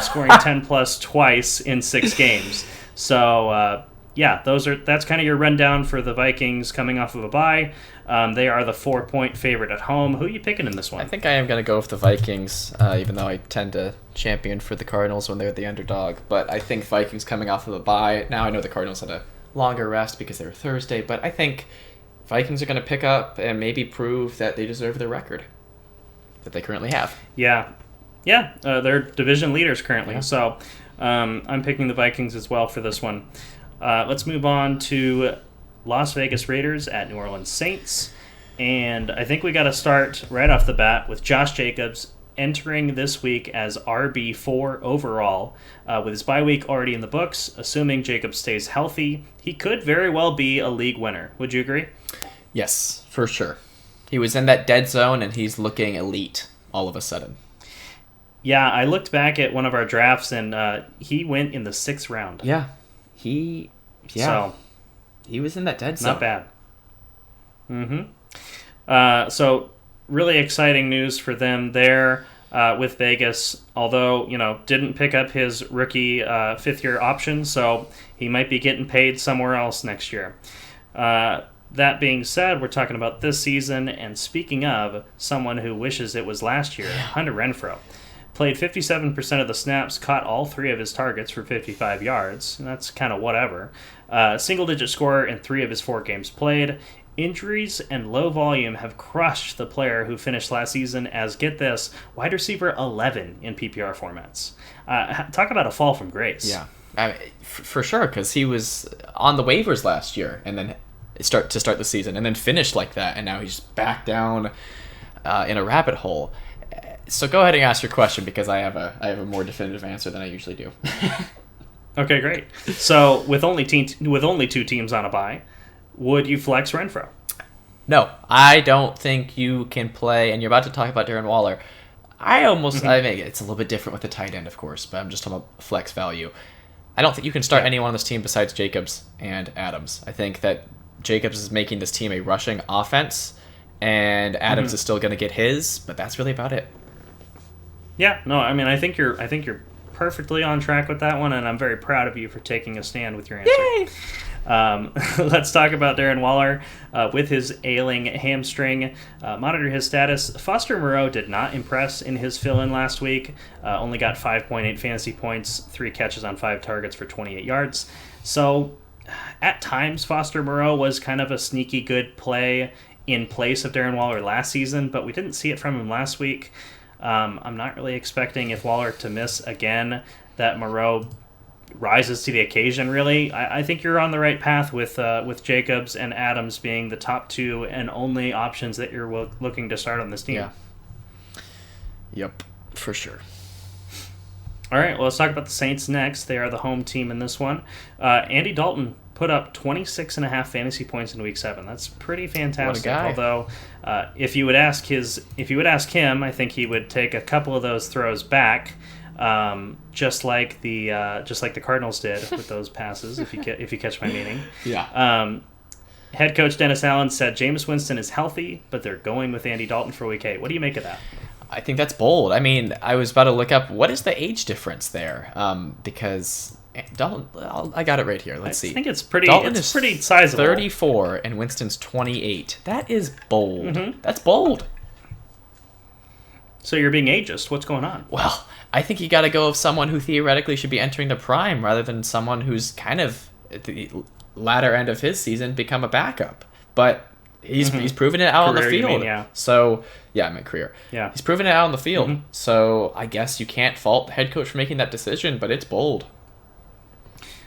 scoring 10-plus twice in 6 games. So... that's kind of your rundown for the Vikings coming off of a bye. They are the 4-point favorite at home. Who are you picking in this one? I think I am going to go with the Vikings, even though I tend to champion for the Cardinals when they're the underdog. But I think Vikings coming off of a bye. Now I know the Cardinals had a longer rest because they were Thursday, but I think Vikings are going to pick up and maybe prove that they deserve the record that they currently have. Yeah. They're division leaders currently. Yeah. So I'm picking the Vikings as well for this one. Let's move on to Las Vegas Raiders at New Orleans Saints. And I think we got to start right off the bat with Josh Jacobs entering this week as RB4 overall. With his bye week already in the books, assuming Jacobs stays healthy, he could very well be a league winner. Would you agree? Yes, for sure. He was in that dead zone, and he's looking elite all of a sudden. Yeah, I looked back at one of our drafts, and he went in the 6th round. Yeah. So, he was in that dead zone. Not bad. So, really exciting news for them there with Vegas. Although, didn't pick up his rookie 5th-year option, so he might be getting paid somewhere else next year. That being said, we're talking about this season, and speaking of someone who wishes it was last year, Hunter Renfroe. Played 57% of the snaps, caught all 3 of his targets for 55 yards. And that's kind of whatever. Single-digit scorer in 3 of his 4 games played. Injuries and low volume have crushed the player who finished last season as, get this, wide receiver 11 in PPR formats. Talk about a fall from grace. Yeah, for sure, because he was on the waivers last year and then start the season and then finished like that, and now he's back down in a rabbit hole. So go ahead and ask your question, because I have a more definitive answer than I usually do. Okay, great. So with only 2 teams on a bye, would you flex Renfroe? No, I don't think you can play. And you're about to talk about Darren Waller. I mean, it's a little bit different with the tight end, of course, but I'm just talking about flex value. I don't think you can start anyone on this team besides Jacobs and Adams. I think that Jacobs is making this team a rushing offense, and Adams is still going to get his, but that's really about it. Yeah, no, I mean, I think you're perfectly on track with that one, and I'm very proud of you for taking a stand with your answer. Yay! Let's talk about Darren Waller with his ailing hamstring. Monitor his status. Foster Moreau did not impress in his fill-in last week. Only got 5.8 fantasy points, 3 catches on 5 targets for 28 yards. So, at times, Foster Moreau was kind of a sneaky good play in place of Darren Waller last season, but we didn't see it from him last week. I'm not really expecting, if Waller to miss again, that Moreau rises to the occasion, really. I think you're on the right path with Jacobs and Adams being the top 2 and only options that you're looking to start on this team. Yeah. Yep, for sure. All right, well, let's talk about the Saints next. They are the home team in this one. Andy Dalton put up 26.5 fantasy points in Week 7. That's pretty fantastic. What a guy. Although, if you would ask him, I think he would take a couple of those throws back, just like the Cardinals did with those passes. If you catch my meaning. Yeah. Head coach Dennis Allen said Jameis Winston is healthy, but they're going with Andy Dalton for Week 8. What do you make of that? I think that's bold. I mean, I was about to look up what is the age difference there, because Dalton, I got it right here. Let's see. I think it's pretty. Dalton it's pretty sizable. 34 and Winston's 28. That is bold. That's bold. So you're being ageist. What's going on? Well, I think you got to go with someone who theoretically should be entering the prime rather than someone who's kind of at the latter end of his season become a backup. But he's proven it out on the Career, you field. mean, yeah. So, yeah, I meant career. Yeah. He's proven it out on the field. So I guess you can't fault the head coach for making that decision, but it's bold.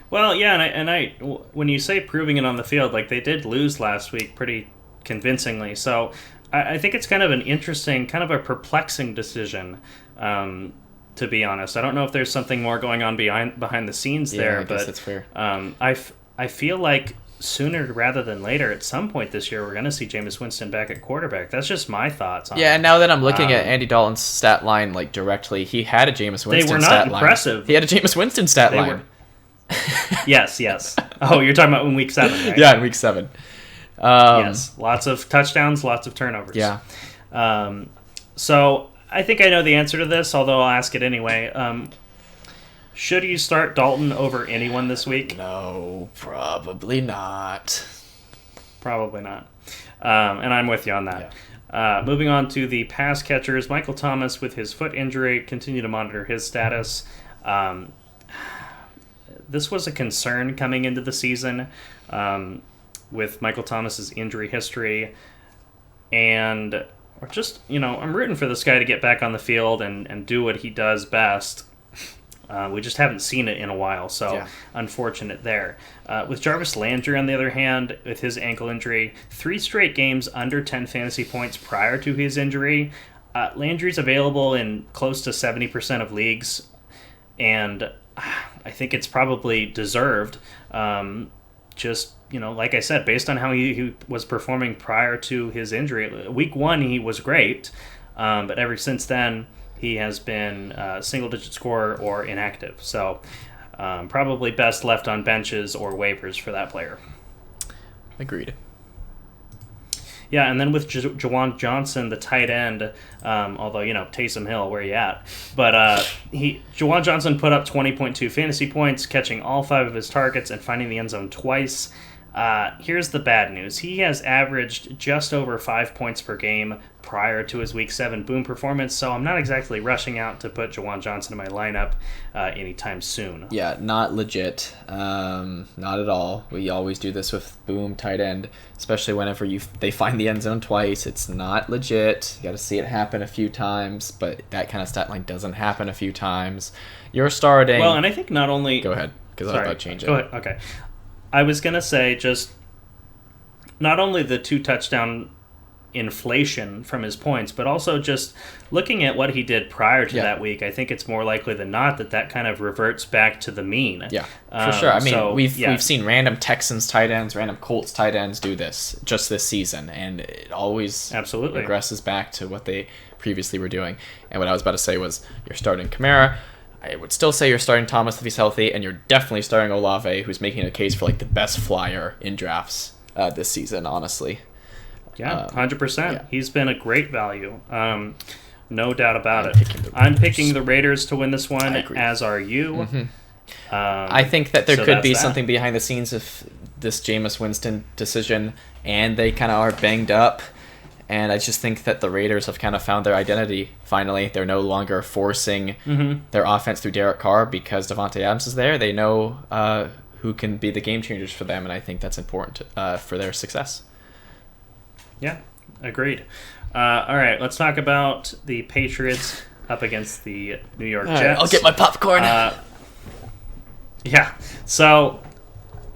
Well, yeah, and I when you say proving it on the field, like they did lose last week pretty convincingly. So I think it's kind of an interesting, kind of a perplexing decision, to be honest. I don't know if there's something more going on behind the scenes there, I guess but that's fair. I feel like sooner rather than later, at some point this year, we're going to see Jameis Winston back at quarterback. That's just my thoughts on it. Yeah, and now that I'm looking at Andy Dalton's stat line like directly, he had a Jameis Winston stat line. They were not impressive. He had a Jameis Winston stat line. Yes. Oh, you're talking about in Week 7, right? Yeah, in Week 7. Yes, lots of touchdowns, lots of turnovers. Yeah. So I think I know the answer to this, although I'll ask it anyway. Should you start Dalton over anyone this week? No, probably not. Probably not. And I'm with you on that. Yeah. Moving on to the pass catchers, Michael Thomas with his foot injury, continue to monitor his status. This was a concern coming into the season with Michael Thomas's injury history. And we're just, I'm rooting for this guy to get back on the field and do what he does best. We just haven't seen it in a while, so unfortunate there. With Jarvis Landry, on the other hand, with his ankle injury, 3 straight games under 10 fantasy points prior to his injury. Landry's available in close to 70% of leagues, and I think it's probably deserved. Just, like I said, based on how he was performing prior to his injury, week 1 he was great, but ever since then he has been single-digit scorer or inactive. So probably best left on benches or waivers for that player. Agreed. Yeah, and then with Juwan Johnson, the tight end, although, Taysom Hill, where you at? But Juwan Johnson put up 20.2 fantasy points, catching all 5 of his targets and finding the end zone twice. Here's the bad news. He has averaged just over 5 points per game prior to his Week 7 boom performance, so I'm not exactly rushing out to put Juwan Johnson in my lineup anytime soon. Yeah, not legit. Not at all. We always do this with boom tight end, especially whenever they find the end zone twice. It's not legit. You got to see it happen a few times, but that kind of stat line doesn't happen a few times. You're starting... Well, and I think not only... Go ahead, because I was about to change it. Go ahead, okay. I was going to say just not only the 2 touchdown inflation from his points, but also just looking at what he did prior to that week, I think it's more likely than not that kind of reverts back to the mean. Yeah, for sure. I mean, we've seen random Texans tight ends, random Colts tight ends do this just this season, and it always absolutely regresses back to what they previously were doing. And what I was about to say was you're starting Kamara. I would still say you're starting Thomas if he's healthy, and you're definitely starting Olave, who's making a case for like the best flyer in drafts this season, honestly. Yeah, 100%. Yeah. He's been a great value. No doubt about it. I'm picking the Raiders to win this one, as are you. Mm-hmm. I think that there could be something behind the scenes of this Jameis Winston decision, and they kind of are banged up. And I just think that the Raiders have kind of found their identity, finally. They're no longer forcing their offense through Derek Carr because Davante Adams is there. They know who can be the game changers for them, and I think that's important for their success. Yeah, agreed. All right, let's talk about the Patriots up against the New York Jets. Right, I'll get my popcorn. Yeah, so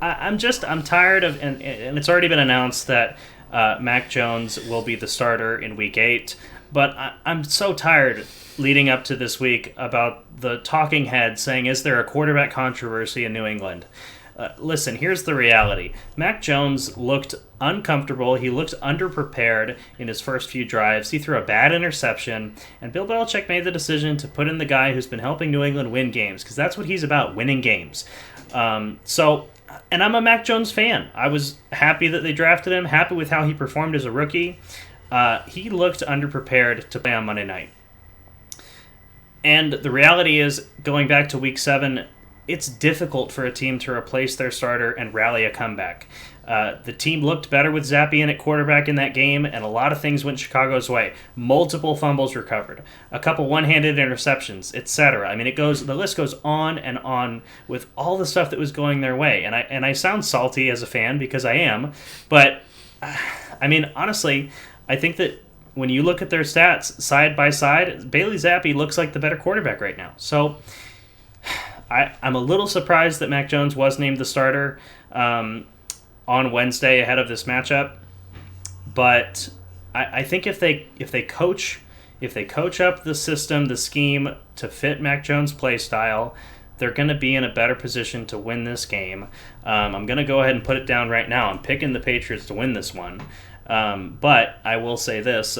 I'm tired of, and it's already been announced that Mac Jones will be the starter in Week 8, but I'm so tired leading up to this week about the talking head saying, is there a quarterback controversy in New England? Listen, here's the reality. Mac Jones looked uncomfortable. He looked underprepared in his first few drives. He threw a bad interception, and Bill Belichick made the decision to put in the guy who's been helping New England win games, because that's what he's about, winning games. And I'm a Mac Jones fan. I was happy that they drafted him, happy with how he performed as a rookie. He looked underprepared to play on Monday night. And the reality is, going back to Week 7, it's difficult for a team to replace their starter and rally a comeback. The team looked better with Zappian at quarterback in that game, and a lot of things went Chicago's way. Multiple fumbles recovered, a couple one-handed interceptions, etc. I mean, the list goes on and on with all the stuff that was going their way. And I sound salty as a fan because I am, but I mean, honestly, I think that when you look at their stats side by side, Bailey Zappi looks like the better quarterback right now. So I'm a little surprised that Mac Jones was named the starter on Wednesday ahead of this matchup, but I think if they coach up the system, the scheme to fit Mac Jones' play style, they're going to be in a better position to win this game. I'm going to go ahead and put it down right now. I'm picking the Patriots to win this one. But I will say this,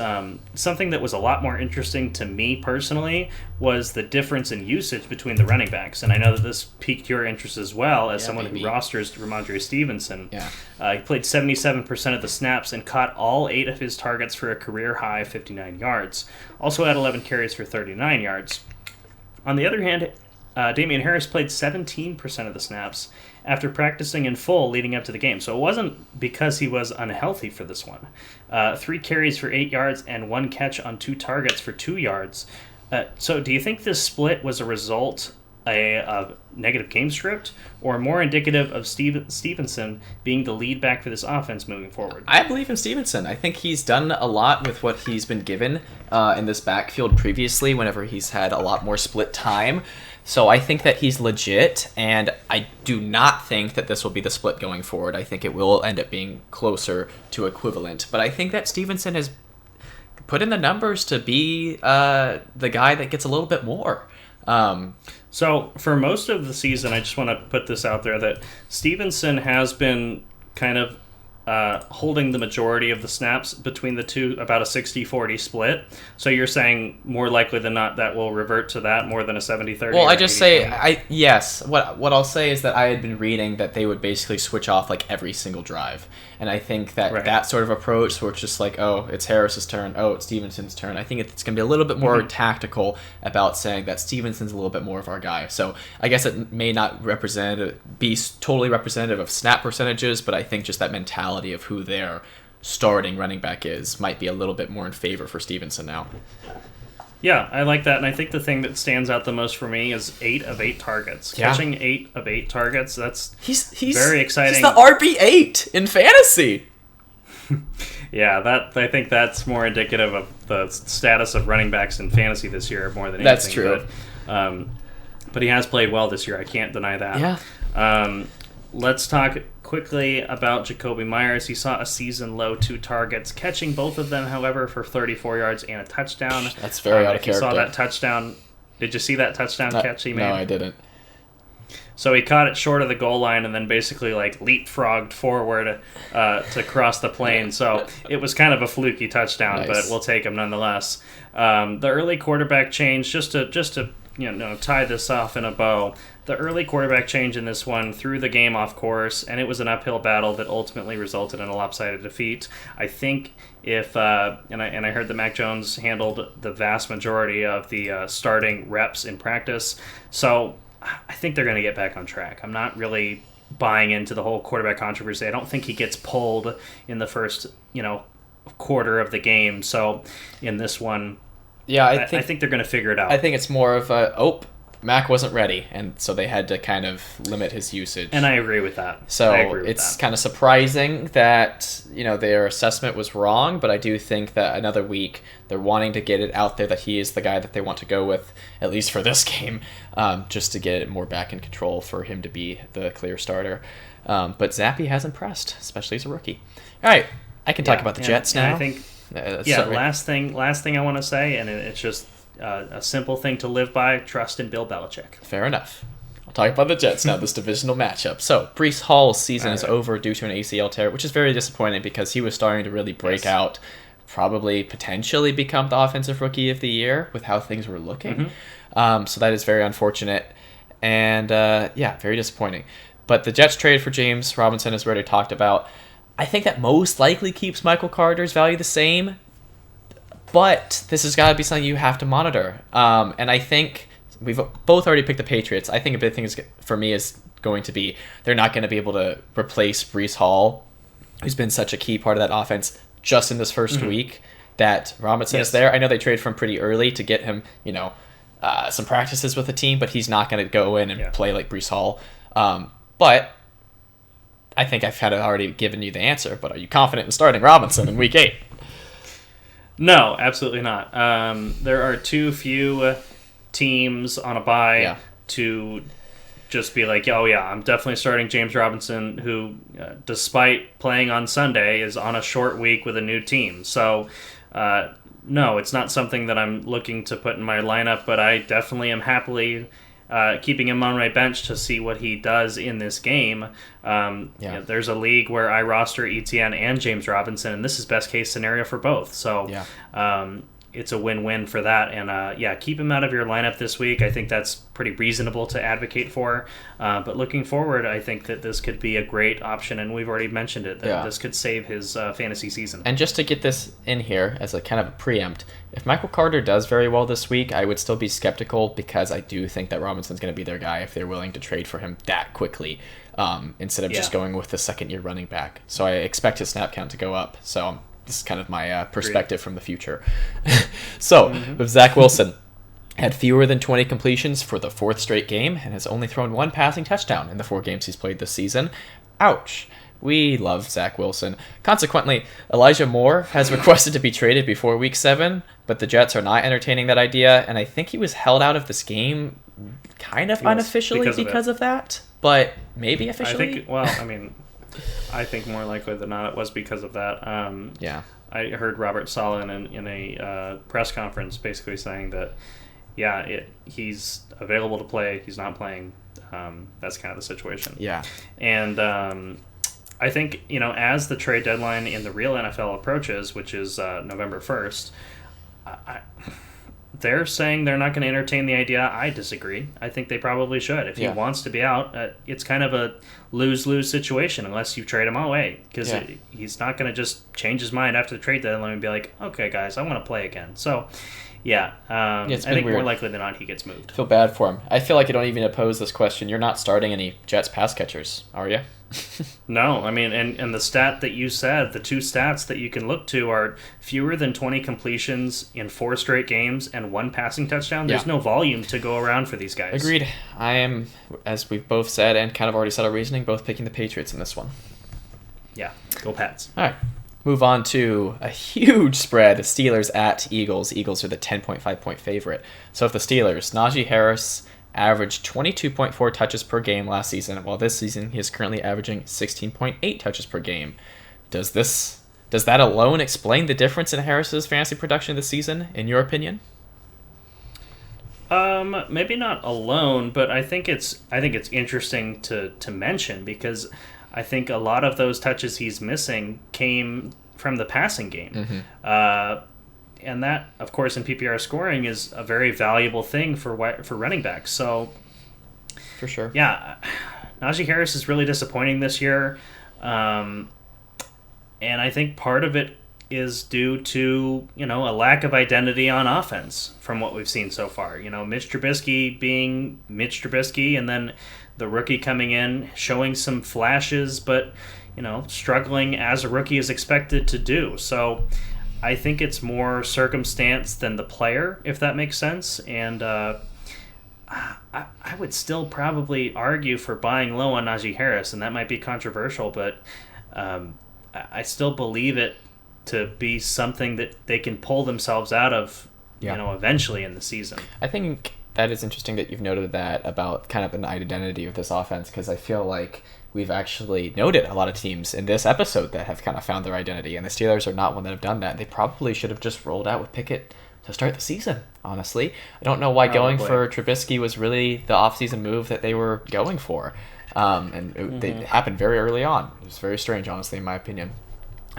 something that was a lot more interesting to me personally was the difference in usage between the running backs. And I know that this piqued your interest as well as someone who rosters Ramondre Stevenson. Yeah. He played 77% of the snaps and caught all 8 of his targets for a career-high 59 yards. Also had 11 carries for 39 yards. On the other hand, Damian Harris played 17% of the snaps after practicing in full leading up to the game. So it wasn't because he was unhealthy for this one. 3 carries for 8 yards and 1 catch on 2 targets for 2 yards. So do you think this split was a result of negative game script or more indicative of Stevenson being the lead back for this offense moving forward? I believe in Stevenson. I think he's done a lot with what he's been given in this backfield previously whenever he's had a lot more split time. So I think that he's legit, and I do not think that this will be the split going forward. I think it will end up being closer to equivalent. But I think that Stevenson has put in the numbers to be the guy that gets a little bit more. So for most of the season, I just want to put this out there that Stevenson has been kind of holding the majority of the snaps between the two, about a 60-40 split. So you're saying more likely than not that will revert to that more than a 70-30? Well, I just say yes. What I'll say is that I had been reading that they would basically switch off like every single drive, and I think that that sort of approach, where it's just like, oh, it's Harris's turn, oh, it's Stevenson's turn. I think it's going to be a little bit more tactical about saying that Stevenson's a little bit more of our guy. So I guess it may not be totally representative of snap percentages, but I think just that mentality of who their starting running back is might be a little bit more in favor for Stevenson now. Yeah, I like that, and I think the thing that stands out the most for me is 8 of 8 targets. Yeah. Catching 8 of 8 targets, that's he's very exciting. He's the RB8 in fantasy. Yeah, I think that's more indicative of the status of running backs in fantasy this year more than anything. That's true. But he has played well this year. I can't deny that. Yeah. Let's talk quickly about Jakobi Meyers. He saw a season-low 2 targets, catching both of them, however, for 34 yards and a touchdown. That's very out of character. You saw that touchdown. Did you see that touchdown catch he made? No, I didn't. So he caught it short of the goal line and then basically like leapfrogged forward to cross the plane. So it was kind of a fluky touchdown, Nice. but we'll take him nonetheless. The early quarterback change, just to tie this off in a bow. The early quarterback change in this one threw the game off course, and it was an uphill battle that ultimately resulted in a lopsided defeat. I think if and I heard that Mac Jones handled the vast majority of the starting reps in practice, so I think they're going to get back on track. I'm not really buying into the whole quarterback controversy. I don't think he gets pulled in the first quarter of the game. So in this one, yeah, I think they're going to figure it out. I think it's more of Mac wasn't ready, and so they had to kind of limit his usage. And I agree with that. So it's kind of surprising that their assessment was wrong, but I do think that another week they're wanting to get it out there that he is the guy that they want to go with, at least for this game, just to get it more back in control for him to be the clear starter. But Zappe has impressed, especially as a rookie. All right, I can talk about the Jets now. I think, last thing I want to say, and it's just a simple thing to live by: trust in Bill Belichick. Fair enough. I'll talk about the Jets now, this divisional matchup. So, Breece Hall's season is over due to an ACL tear, which is very disappointing because he was starting to really break out, probably potentially become the offensive rookie of the year with how things were looking. So that is very unfortunate and, very disappointing. But the Jets trade for James Robinson, as we already talked about. I think that most likely keeps Michael Carter's value the same, but this has got to be something you have to monitor. And I think we've both already picked the Patriots. I think a big thing for me is going to be they're not going to be able to replace Breece Hall, who's been such a key part of that offense just in this first week that Robinson is there. I know they traded from pretty early to get him, some practices with the team, but he's not going to go in and play like Breece Hall. But I think I've kind of already given you the answer, but are you confident in starting Robinson in Week 8? No, absolutely not. There are too few teams on a bye to just be like, oh yeah, I'm definitely starting James Robinson, who, despite playing on Sunday, is on a short week with a new team. So, no, it's not something that I'm looking to put in my lineup, but I definitely am happily keeping him on my bench to see what he does in this game. There's a league where I roster Etienne and James Robinson, and this is best case scenario for both. So it's a win-win for that. And keep him out of your lineup this week. I think that's pretty reasonable to advocate for. But looking forward, I think that this could be a great option, and we've already mentioned it, that this could save his fantasy season. And just to get this in here as a kind of a preempt, if Michael Carter does very well this week, I would still be skeptical because I do think that Robinson's going to be their guy if they're willing to trade for him that quickly instead of just going with the second-year running back. So I expect his snap count to go up. So this is kind of my perspective from the future. So with Zach Wilson, had fewer than 20 completions for the 4th straight game and has only thrown 1 passing touchdown in the 4 games he's played this season. Ouch. We love Zach Wilson. Consequently, Elijah Moore has requested to be traded before Week 7, but the Jets are not entertaining that idea, and I think he was held out of this game kind of unofficially because of that, but maybe officially. I think more likely than not it was because of that. I heard Robert Saleh in a press conference basically saying that, he's available to play, he's not playing. That's kind of the situation. Yeah. And I think, as the trade deadline in the real NFL approaches, which is November 1st, they're saying they're not going to entertain the idea. I disagree. I think they probably should. If he wants to be out, it's kind of a lose-lose situation unless you trade him away, because he's not going to just change his mind after the trade deadline and be like, okay, guys, I want to play again. So, I think more likely than not he gets moved. I feel bad for him. I feel like you don't even oppose this question. You're not starting any Jets pass catchers, are you? No, I mean, and the stat that you said, the two stats that you can look to are fewer than 20 completions in 4 straight games and 1 passing touchdown. There's no volume to go around for these guys. Agreed. I am, as we've both said and kind of already said our reasoning, both picking the Patriots in this one. Yeah, go Pats. All right. Move on to a huge spread. Steelers at Eagles. Eagles are the 10.5 point favorite. So if the Steelers, Najee Harris averaged 22.4 touches per game last season, while this season he is currently averaging 16.8 touches per game. Does that alone explain the difference in Harris's fantasy production this season, in your opinion? Maybe not alone, but I think it's interesting to mention, because I think a lot of those touches he's missing came from the passing game. And that, of course, in PPR scoring is a very valuable thing for running backs. So, for sure. Yeah, Najee Harris is really disappointing this year. And I think part of it is due to, a lack of identity on offense from what we've seen so far. Mitch Trubisky being Mitch Trubisky, and then the rookie coming in, showing some flashes, but, struggling as a rookie is expected to do. So I think it's more circumstance than the player, if that makes sense. And I would still probably argue for buying low on Najee Harris, and that might be controversial, but I still believe it to be something that they can pull themselves out of, eventually in the season. I think that is interesting that you've noted that about kind of an identity of this offense, because I feel like we've actually noted a lot of teams in this episode that have kind of found their identity, and the Steelers are not one that have done that. They probably should have just rolled out with Pickett to start the season, honestly. I don't know why going for Trubisky was really the offseason move that they were going for. It happened very early on. It was very strange, honestly, in my opinion.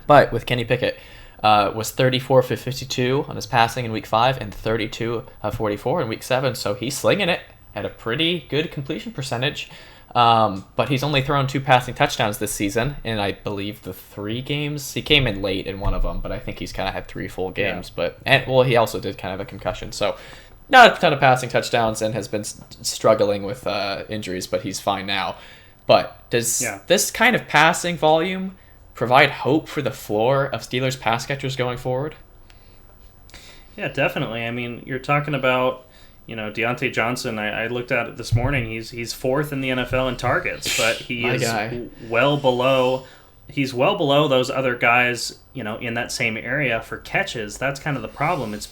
But with Kenny Pickett, was 34 for 52 on his passing in Week 5 and 32 of 44 in Week 7, so he's slinging it at a pretty good completion percentage. But he's only thrown 2 passing touchdowns this season, and I believe the 3 games, he came in late in one of them, but I think he's kind of had 3 full games. Yeah. He also did kind of a concussion, so not a ton of passing touchdowns, and has been struggling with injuries, but he's fine now. But does this kind of passing volume provide hope for the floor of Steelers pass catchers going forward? Yeah, definitely. I mean, you're talking about, Deontay Johnson. I looked at it this morning. He's 4th in the NFL in targets, but he is well below those other guys, in that same area for catches. That's kind of the problem. He's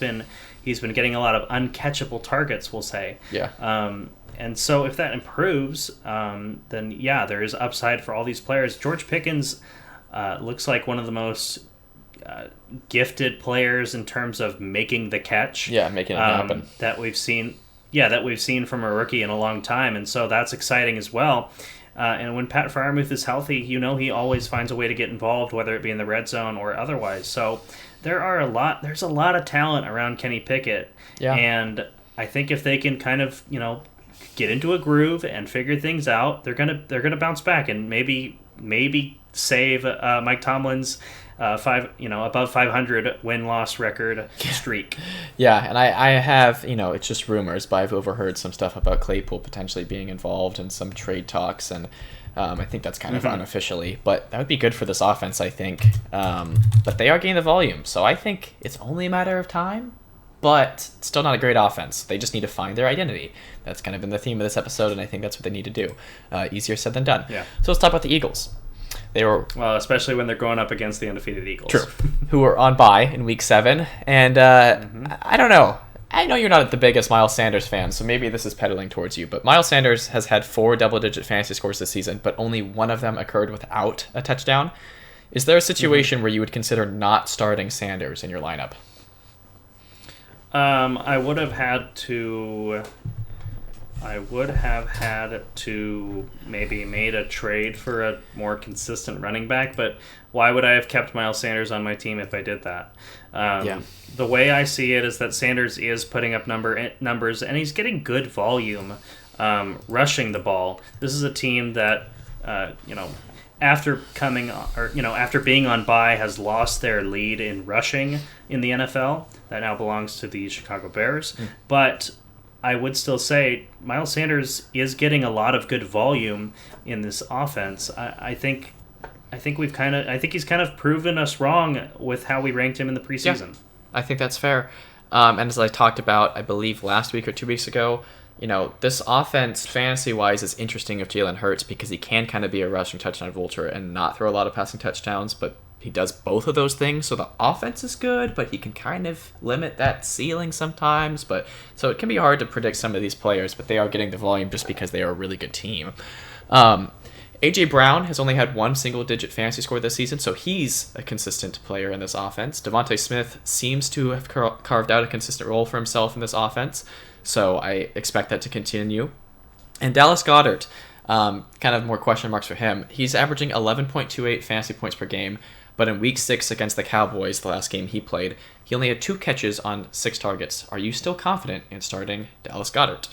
been getting a lot of uncatchable targets, we'll say. Yeah. And so if that improves, then there is upside for all these players. George Pickens looks like one of the most gifted players in terms of making the catch. Yeah, making it happen. That we've seen from a rookie in a long time, and so that's exciting as well. And when Pat Freiermuth is healthy, he always finds a way to get involved, whether it be in the red zone or otherwise. So there's a lot of talent around Kenny Pickett. Yeah. And I think if they can kind of, get into a groove and figure things out, they're gonna bounce back and maybe save Mike Tomlin's above 500 win-loss record streak. Yeah, and I have, it's just rumors, but I've overheard some stuff about Claypool potentially being involved in some trade talks, and I think that's kind of unofficially, but that would be good for this offense, I think. But they are gaining the volume, so I think it's only a matter of time, but still not a great offense. They just need to find their identity. That's kind of been the theme of this episode, and I think that's what they need to do. Easier said than done. Yeah. So let's talk about the Eagles. They were especially when they're going up against the undefeated Eagles. True. Who were on bye in Week 7, and I don't know. I know you're not the biggest Miles Sanders fan, so maybe this is peddling towards you, but Miles Sanders has had 4 double-digit fantasy scores this season, but only one of them occurred without a touchdown. Is there a situation where you would consider not starting Sanders in your lineup? I would have had to I would have had to maybe made a trade for a more consistent running back, but why would I have kept Miles Sanders on my team if I did that? Yeah. The way I see it is that Sanders is putting up numbers, and he's getting good volume rushing the ball. This is a team that, after after being on bye, has lost their lead in rushing in the NFL. That now belongs to the Chicago Bears. But I would still say Miles Sanders is getting a lot of good volume in this offense. I think he's kind of proven us wrong with how we ranked him in the preseason. Yeah, I think that's fair. And as I talked about, I believe last week or 2 weeks ago, this offense, fantasy-wise, is interesting of Jalen Hurts because he can kind of be a rushing touchdown vulture and not throw a lot of passing touchdowns, but he does both of those things. So the offense is good, but he can kind of limit that ceiling sometimes. So it can be hard to predict some of these players, but they are getting the volume just because they are a really good team. A.J. Brown has only had one single-digit fantasy score this season, so he's a consistent player in this offense. Devontae Smith seems to have carved out a consistent role for himself in this offense, so I expect that to continue. And Dallas Goedert, kind of more question marks for him. He's averaging 11.28 fantasy points per game, but in Week 6 against the Cowboys, the last game he played, he only had 2 catches on 6 targets. Are you still confident in starting Dallas Goedert?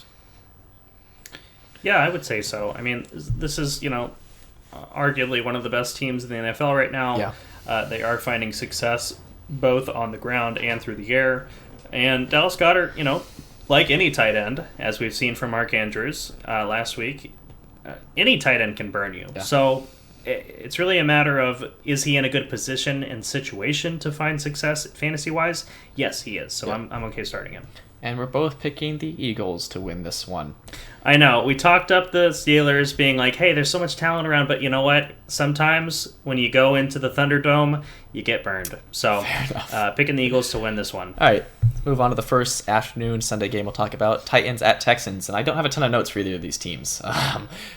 Yeah, I would say so. I mean, this is, arguably one of the best teams in the NFL right now. Yeah. They are finding success both on the ground and through the air. And Dallas Goedert, like any tight end, as we've seen from Mark Andrews last week, any tight end can burn you. Yeah. So it's really a matter of, is he in a good position and situation to find success fantasy-wise? Yes, he is. So yeah. I'm okay starting him. And we're both picking the Eagles to win this one. I know. We talked up the Steelers being like, hey, there's so much talent around, but you know what? Sometimes when you go into the Thunderdome, you get burned. So picking the Eagles to win this one. All right. Let's move on to the first afternoon Sunday game we'll talk about. Titans at Texans. And I don't have a ton of notes for either of these teams.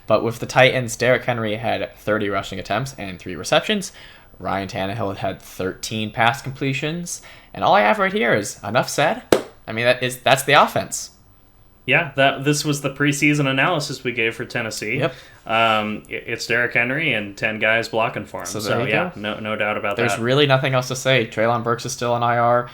But with the Titans, Derrick Henry had 30 rushing attempts and 3 receptions. Ryan Tannehill had 13 pass completions. And all I have right here is enough said. I mean, that's the offense. Yeah, this was the preseason analysis we gave for Tennessee. Yep. It's Derrick Henry and 10 guys blocking for him. So yeah, no doubt about that. There's really nothing else to say. Treylon Burks is still on IR.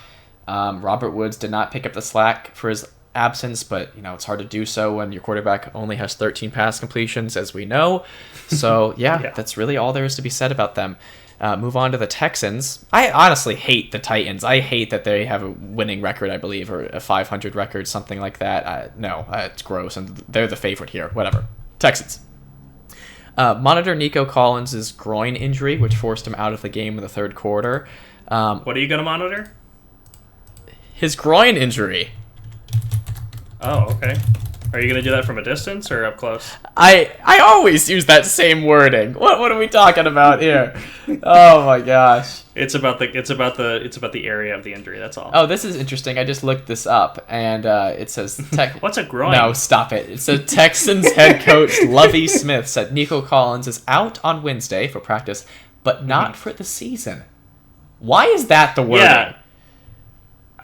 Robert Woods did not pick up the slack for his absence, but it's hard to do so when your quarterback only has 13 pass completions, as we know. So yeah, that's really all there is to be said about them. Move on to the Texans. I honestly hate the Titans. I hate that they have a winning record, I believe, or a 500 record, something like that. No, it's gross, and they're the favorite here. Whatever. Texans. Monitor Nico Collins' groin injury, which forced him out of the game in the third quarter. What are you going to monitor? His groin injury. Oh, okay. Are you going to do that from a distance or up close? I always use that same wording. What are we talking about here? Oh my gosh. It's about the area of the injury, that's all. Oh, this is interesting. I just looked this up and it says What's a groin? No, stop it. It says Texans head coach Lovie Smith said Nico Collins is out on Wednesday for practice, but not for the season. Why is that the wording? Yeah.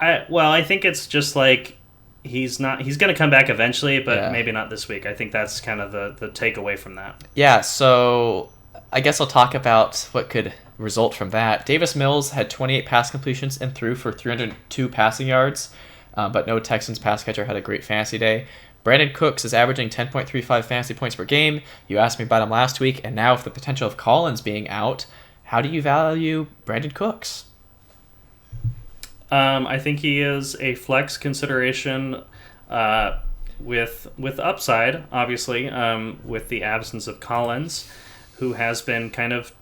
I think it's just like he's going to come back eventually, but maybe not this week. I think that's kind of the takeaway from that. Yeah, so I guess I'll talk about what could result from that. Davis Mills had 28 pass completions and threw for 302 passing yards, but no Texans pass catcher had a great fantasy day. Brandon Cooks is averaging 10.35 fantasy points per game. You asked me about him last week, and now with the potential of Collins being out, how do you value Brandon Cooks? I think he is a flex consideration with upside, obviously, with the absence of Collins, who has been kind of,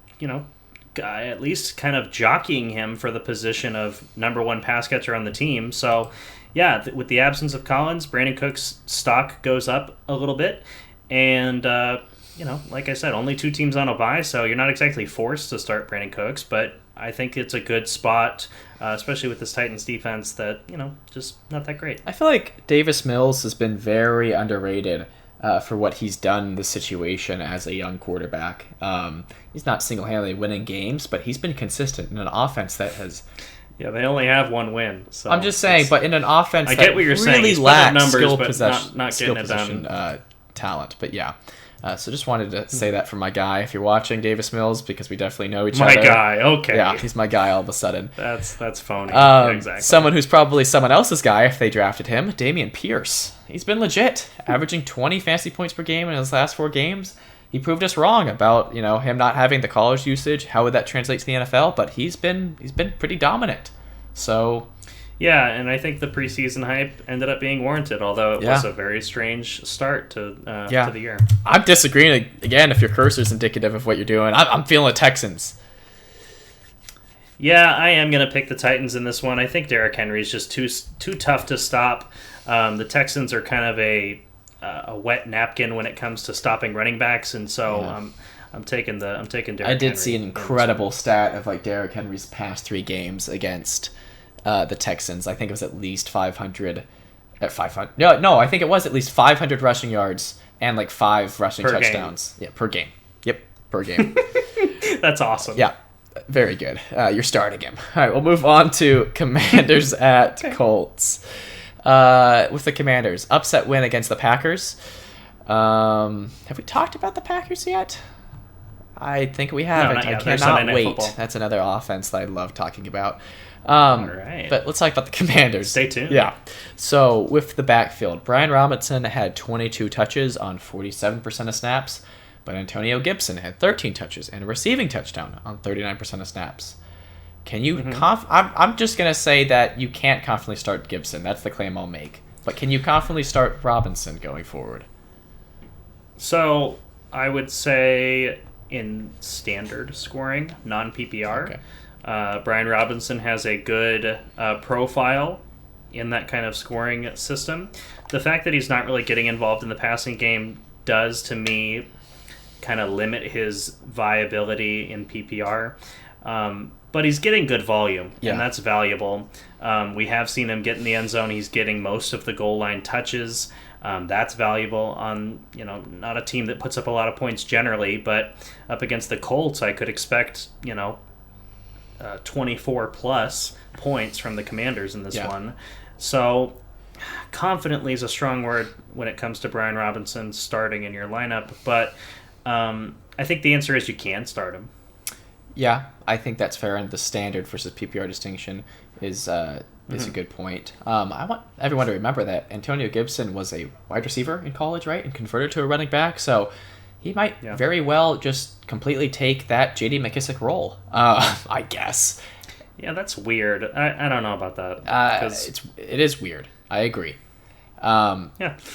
at least kind of jockeying him for the position of number one pass catcher on the team. So, yeah, with the absence of Collins, Brandon Cooks' stock goes up a little bit. And, like I said, only 2 teams on a bye, so you're not exactly forced to start Brandon Cooks, but I think it's a good spot, especially with this Titans defense that, just not that great. I feel like Davis Mills has been very underrated for what he's done in this situation as a young quarterback. He's not single-handedly winning games, but he's been consistent in an offense that has Yeah, they only have one win. So I'm just saying, but in an offense I get that what you're saying. really He's putting up lacks numbers, skill but possession, not skill getting it done. position talent. But yeah, so just wanted to say that for my guy. If you're watching, Davis Mills, because we definitely know each My other. guy, okay. Yeah, he's my guy all of a sudden. That's phony. Yeah, exactly. Someone who's probably someone else's guy if they drafted him, Damian Pierce. He's been legit, averaging 20 fantasy points per game in his last 4 games. He proved us wrong about him not having the college usage. How would that translate to the NFL? But he's been pretty dominant. So yeah, and I think the preseason hype ended up being warranted, although it was a very strange start to the year. I'm disagreeing again. If your cursor's indicative of what you're doing, I'm feeling the Texans. Yeah, I am going to pick the Titans in this one. I think Derrick Henry's just too tough to stop. The Texans are kind of a wet napkin when it comes to stopping running backs, and so I'm taking Derrick Henry. I did see an incredible stat of like Derrick Henry's past 3 games against the Texans. I think it was at least 500. No, I think it was at least 500 rushing yards and like 5 rushing per touchdowns. Game. Yeah, per game. Yep, per game. That's awesome. Yeah. Very good. You're starting him. All right, we'll move on to Commanders at Colts. With the Commanders, upset win against the Packers. Have we talked about the Packers yet? I think we haven't. No, I cannot wait. Football. That's another offense that I love talking about. All right. But let's talk about the Commanders. Stay tuned. Yeah. So with the backfield, Brian Robinson had 22 touches on 47% of snaps. But Antonio Gibson had 13 touches and a receiving touchdown on 39% of snaps. Can you I'm just going to say that you can't confidently start Gibson. That's the claim I'll make. But can you confidently start Robinson going forward? So I would say in standard scoring, non-PPR, Brian Robinson has a good profile in that kind of scoring system. The fact that he's not really getting involved in the passing game does, to me, kind of limit his viability in PPR. But he's getting good volume, and that's valuable. We have seen him get in the end zone. He's getting most of the goal line touches. That's valuable on, not a team that puts up a lot of points generally, but up against the Colts, I could expect, 24 plus points from the Commanders in this one. So confidently is a strong word when it comes to Brian Robinson starting in your lineup, but I think the answer is you can start him. Yeah, I think that's fair, and the standard versus PPR distinction is a good point. I want everyone to remember that Antonio Gibson was a wide receiver in college, right, and converted to a running back, so he might very well just completely take that J.D. McKissic role, I guess. Yeah, that's weird. I don't know about that. It is weird. I agree.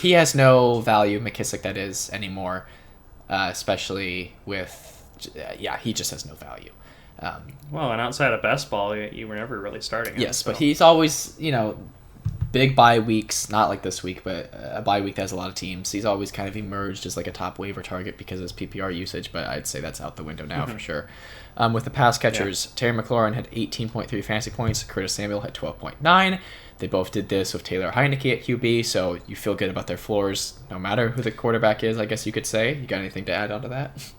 He has no value, McKissic that is, anymore. Especially with, he just has no value. And outside of best ball, you were never really starting him. Yes, but he's always, big bye weeks, not like this week, but a bye week that has a lot of teams. He's always kind of emerged as like a top waiver target because of his PPR usage, but I'd say that's out the window now for sure. With the pass catchers, Terry McLaurin had 18.3 fantasy points, Curtis Samuel had 12.9. They both did this with Taylor Heineke at QB, so you feel good about their floors no matter who the quarterback is, I guess you could say. You got anything to add on to that?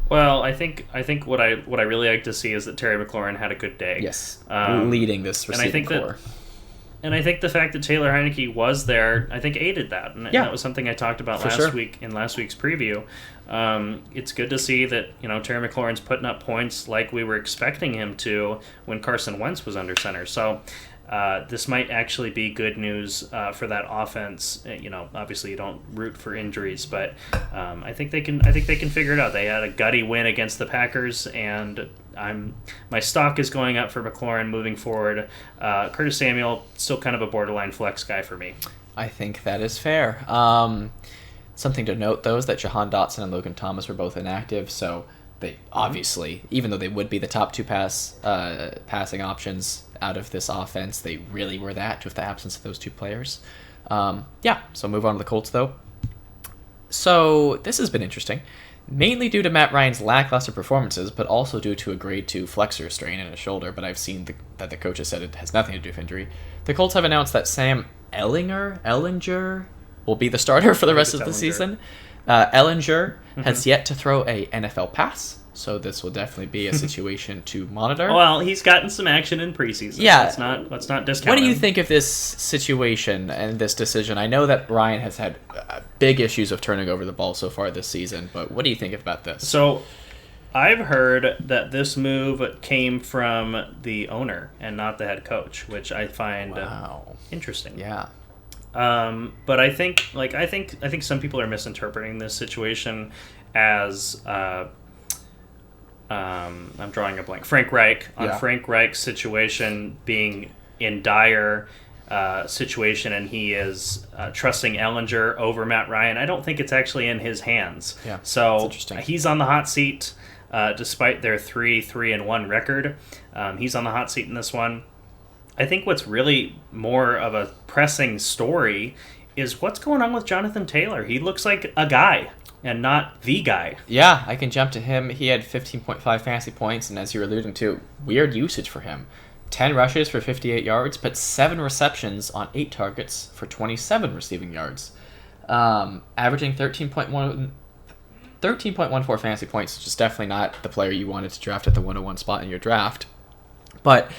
Well, I think what I really like to see is that Terry McLaurin had a good day. Yes, leading this receiving core. And I think the fact that Taylor Heineke was there, I think aided that. And that was something I talked about last week in last week's preview. It's good to see that, Terry McLaurin's putting up points like we were expecting him to when Carson Wentz was under center. So this might actually be good news for that offense. Obviously you don't root for injuries, but I think they can figure it out. They had a gutty win against the Packers, and my stock is going up for McLaurin moving forward. Curtis Samuel, still kind of a borderline flex guy for me. I think that is fair. Something to note, though, is that Jahan Dotson and Logan Thomas were both inactive, so they obviously, even though they would be the top 2 passing options out of this offense, they really were that with the absence of those 2 players. So move on to the Colts, though. So this has been interesting. Mainly due to Matt Ryan's lackluster performances, but also due to a grade 2 flexor strain in his shoulder, but I've seen that the coach has said it has nothing to do with injury. The Colts have announced that Sam Ehlinger will be the starter for the rest of the season. Ehlinger has yet to throw a NFL pass, so this will definitely be a situation to monitor. Well, he's gotten some action in preseason. Yeah. Let's not discount What do you him. think of this situation and this decision? I know that Ryan has had big issues of turning over the ball so far this season, but what do you think about this? So, I've heard that this move came from the owner and not the head coach, which I find interesting. Yeah. But I think some people are misinterpreting this situation as I'm drawing a blank. Frank Reich Frank Reich's situation being in dire situation, and he is trusting Ellinger over Matt Ryan. I don't think it's actually in his hands. Yeah, so he's on the hot seat, despite their 3-3-1 record. He's on the hot seat in this one. I think what's really more of a pressing story is what's going on with Jonathan Taylor. He looks like a guy and not the guy. Yeah, I can jump to him. He had 15.5 fantasy points, and as you were alluding to, weird usage for him. 10 rushes for 58 yards, but 7 receptions on 8 targets for 27 receiving yards. Averaging 13.14 fantasy points, which is definitely not the player you wanted to draft at the 101 spot in your draft. But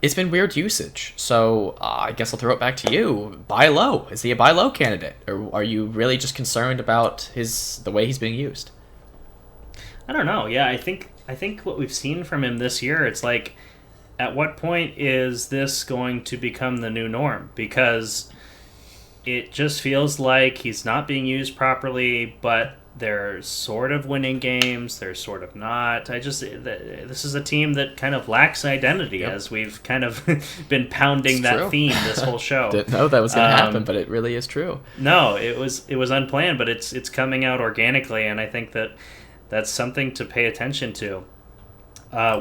it's been weird usage, so I guess I'll throw it back to you. Buy low. Is he a buy low candidate, or are you really just concerned about the way he's being used? I don't know. Yeah, I think what we've seen from him this year, it's like, at what point is this going to become the new norm? Because it just feels like he's not being used properly, but they're sort of winning games, they're sort of not. This is a team that kind of lacks identity, as we've kind of been pounding that theme this whole show. Didn't know that was going to happen, but it really is true. No, it was unplanned, but it's coming out organically, and I think that's something to pay attention to.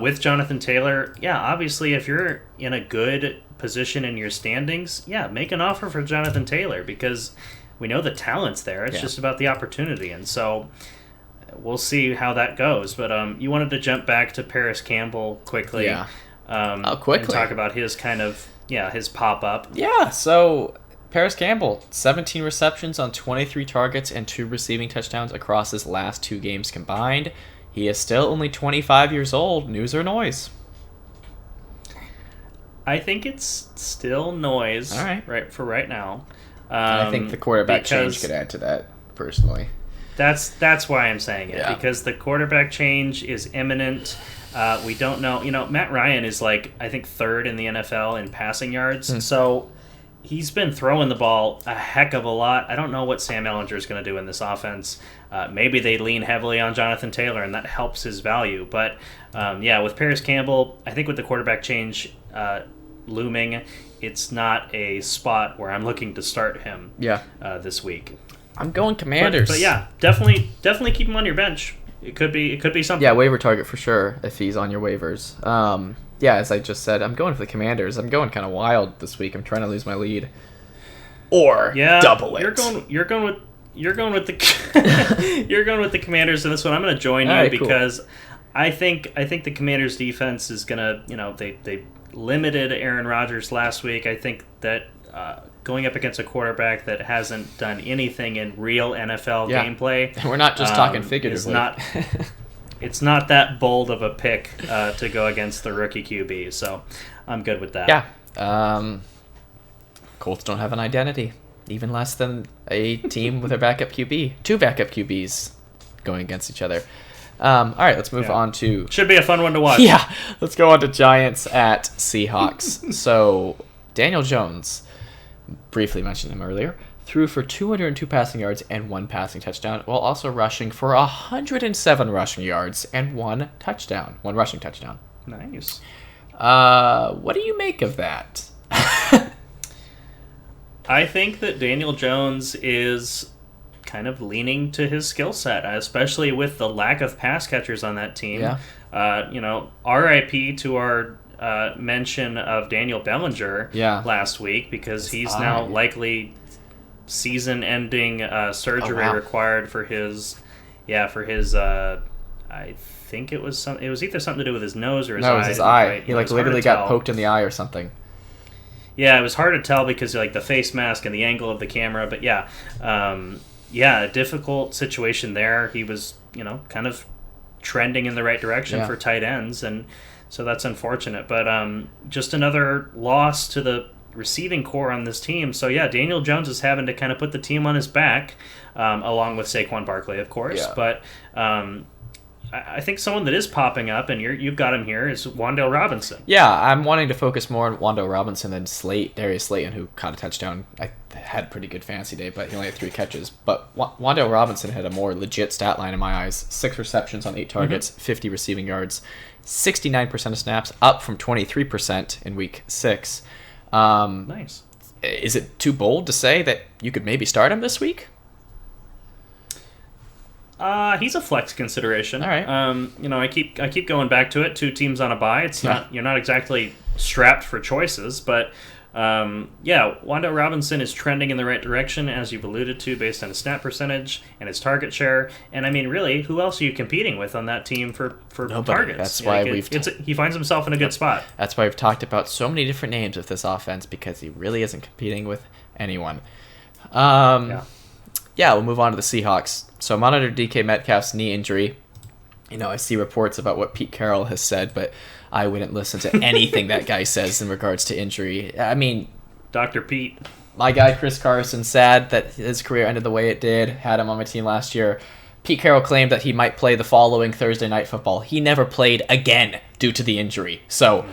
With Jonathan Taylor, obviously if you're in a good position in your standings, make an offer for Jonathan Taylor, because we know the talent's there. It's just about the opportunity, and so we'll see how that goes. But you wanted to jump back to Paris Campbell quickly. Yeah. Quickly. And talk about his his pop-up. Yeah, so Paris Campbell, 17 receptions on 23 targets and 2 receiving touchdowns across his last 2 games combined. He is still only 25 years old. News or noise? I think it's still noise. All right. Right now. I think the quarterback change could add to that, personally. That's why I'm saying it, because the quarterback change is imminent. We don't know. Matt Ryan is I think 3rd in the NFL in passing yards. So he's been throwing the ball a heck of a lot. I don't know what Sam Ellinger is going to do in this offense. Maybe they lean heavily on Jonathan Taylor, and that helps his value. But, with Paris Campbell, I think with the quarterback change looming, it's not a spot where I'm looking to start him this week. I'm going Commanders. But definitely keep him on your bench. It could be something. Yeah, waiver target for sure if he's on your waivers. As I just said, I'm going for the Commanders. I'm going kind of wild this week. I'm trying to lose my lead. Or double it. You're going with the you're going with the Commanders in this one. I'm going to join you because cool. I think the Commanders defense is going to, they limited Aaron Rodgers last week. I think that going up against a quarterback that hasn't done anything in real NFL gameplay. And we're not just talking figuratively. It's not that bold of a pick to go against the rookie QB, so I'm good with that. Yeah. Colts don't have an identity, even less than a team with a backup QB. 2 backup QBs going against each other. All right, let's move on to... Should be a fun one to watch. Yeah, let's go on to Giants at Seahawks. So, Daniel Jones, briefly mentioned him earlier, threw for 202 passing yards and 1 passing touchdown, while also rushing for 107 rushing yards and 1 rushing touchdown. Nice. What do you make of that? I think that Daniel Jones is kind of leaning to his skill set, especially with the lack of pass catchers on that team. Yeah. RIP to our mention of Daniel Bellinger last week, because he's now likely season-ending surgery required for his. I think it was either something to do with his nose or his eye. No, it was his eye. He literally got poked in the eye or something. Yeah, it was hard to tell because the face mask and the angle of the camera, but a difficult situation there. He was, kind of trending in the right direction for tight ends, and so that's unfortunate. But just another loss to the receiving core on this team. So yeah, Daniel Jones is having to kind of put the team on his back, along with Saquon Barkley, of course. Yeah. But I think someone that is popping up, and you've got him here, is Wan'Dale Robinson. Yeah, I'm wanting to focus more on Wan'Dale Robinson than Darius Slayton, who caught a touchdown. I had a pretty good fantasy day, but he only had 3 catches. But Wan'Dale Robinson had a more legit stat line in my eyes. 6 receptions on 8 targets, 50 receiving yards, 69% of snaps, up from 23% in week 6. Nice. Is it too bold to say that you could maybe start him this week? He's a flex consideration. All right. I keep going back to it. 2 teams on a bye. It's not, you're not exactly strapped for choices, but Wan'Dale Robinson is trending in the right direction, as you've alluded to, based on his snap percentage and his target share. And I mean, really, who else are you competing with on that team for Nobody. targets? That's why he finds himself in a good spot. That's why we've talked about so many different names of this offense, because he really isn't competing with anyone. We'll move on to the Seahawks. So monitor DK Metcalf's knee injury. I see reports about what Pete Carroll has said, but I wouldn't listen to anything that guy says in regards to injury. I mean, Dr. Pete. My guy Chris Carson, sad that his career ended the way it did. Had him on my team last year. Pete Carroll claimed that he might play the following Thursday Night Football. He never played again due to the injury. So,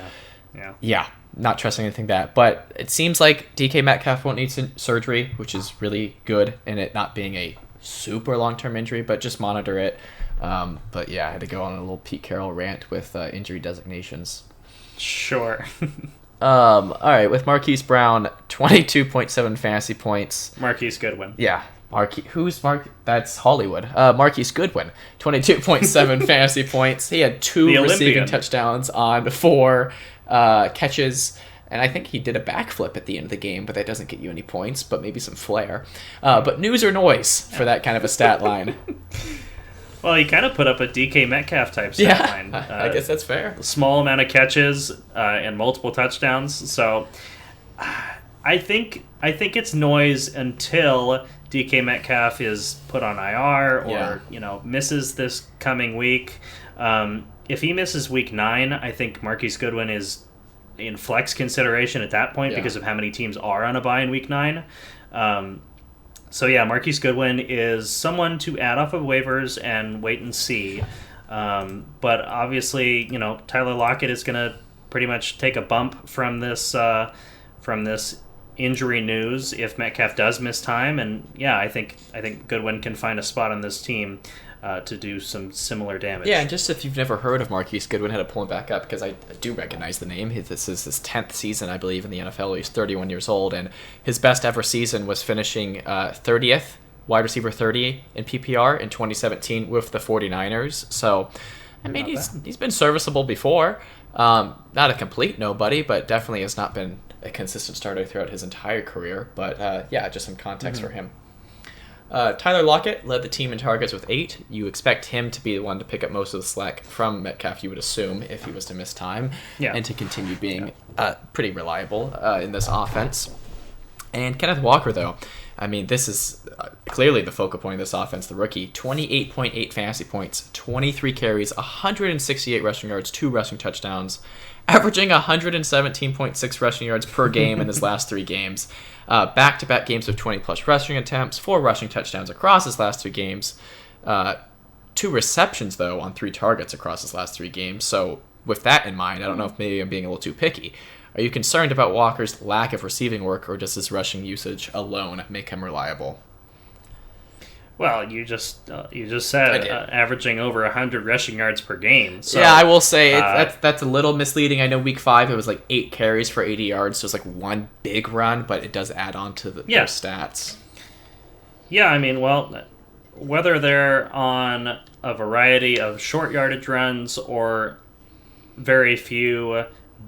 not trusting anything that. But it seems like DK Metcalf won't need surgery, which is really good in it not being a super long-term injury, but just monitor it. I had to go on a little Pete Carroll rant with injury designations. Sure. All right, with Marquise Brown, 22.7 fantasy points. Marquise Goodwin. Yeah. Who's Mark? That's Hollywood. Marquise Goodwin, 22.7 fantasy points. He had 2 receiving touchdowns on 4 catches. And I think he did a backflip at the end of the game, but that doesn't get you any points, but maybe some flair. But news or noise for that kind of a stat line? Well, he kind of put up a DK Metcalf type stat line. I guess that's fair. Small amount of catches and multiple touchdowns. So I think it's noise until DK Metcalf is put on IR or misses this coming week. If he misses week 9, I think Marquise Goodwin is in flex consideration at that point because of how many teams are on a bye in week 9. Marquise Goodwin is someone to add off of waivers and wait and see. But obviously, Tyler Lockett is going to pretty much take a bump from this injury news if Metcalf does miss time. And I think Goodwin can find a spot on this team to do some similar damage. Yeah, and just if you've never heard of Marquise Goodwin, had to pull him back up because I do recognize the name. This is his 10th season, I believe, in the NFL. He's 31 years old, and his best ever season was finishing 30th, wide receiver 30 in PPR in 2017 with the 49ers. So, I mean, he's been serviceable before. Not a complete nobody, but definitely has not been a consistent starter throughout his entire career. But, just some context for him. Tyler Lockett led the team in targets with 8. You expect him to be the one to pick up most of the slack from Metcalf, you would assume, if he was to miss time, and to continue being pretty reliable in this offense. And Kenneth Walker, though, I mean, this is clearly the focal point of this offense, the rookie. 28.8 fantasy points, 23 carries, 168 rushing yards, 2 rushing touchdowns, averaging 117.6 rushing yards per game in his last 3 games. Back-to-back games with 20-plus rushing attempts, 4 rushing touchdowns across his last 3 games. 2 receptions, though, on 3 targets across his last 3 games. So with that in mind, I don't know if maybe I'm being a little too picky. Are you concerned about Walker's lack of receiving work, or does his rushing usage alone make him reliable? Well, you just said averaging over 100 rushing yards per game. So, I will say that's a little misleading. I know week 5 it was like 8 carries for 80 yards, so it's like 1 big run, but it does add on to those stats. Yeah, I mean, well, whether they're on a variety of short yardage runs or very few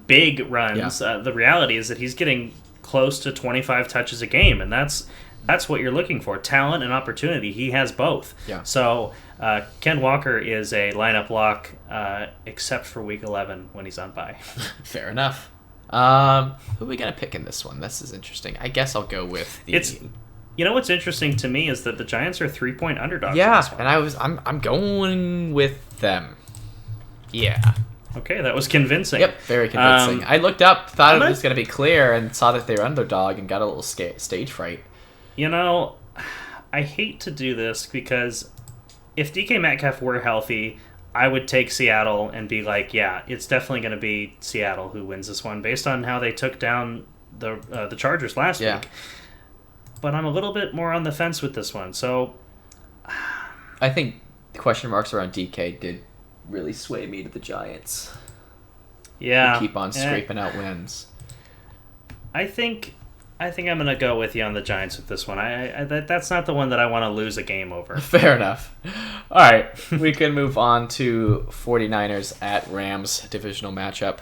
big runs, the reality is that he's getting close to 25 touches a game, and that's what you're looking for. Talent and opportunity. He has both. Yeah. So Ken Walker is a lineup lock, except for week 11 when he's on bye. Fair enough. Who are we going to pick in this one? This is interesting. I guess I'll go with the... what's interesting to me is that the Giants are 3-point underdogs. Yeah, and I'm going with them. Yeah. Okay, that was convincing. Yep, very convincing. I looked up, thought it I'm was going to be clear, and saw that they were underdog and got a little stage fright. You know, I hate to do this because if DK Metcalf were healthy, I would take Seattle and be like, yeah, it's definitely going to be Seattle who wins this one based on how they took down the Chargers last week. But I'm a little bit more on the fence with this one. So I think the question marks around DK did really sway me to the Giants. Yeah. They keep on scraping out wins. I think I'm going to go with you on the Giants with this one. That's not the one that I want to lose a game over. Fair enough. All right, we can move on to 49ers at Rams divisional matchup.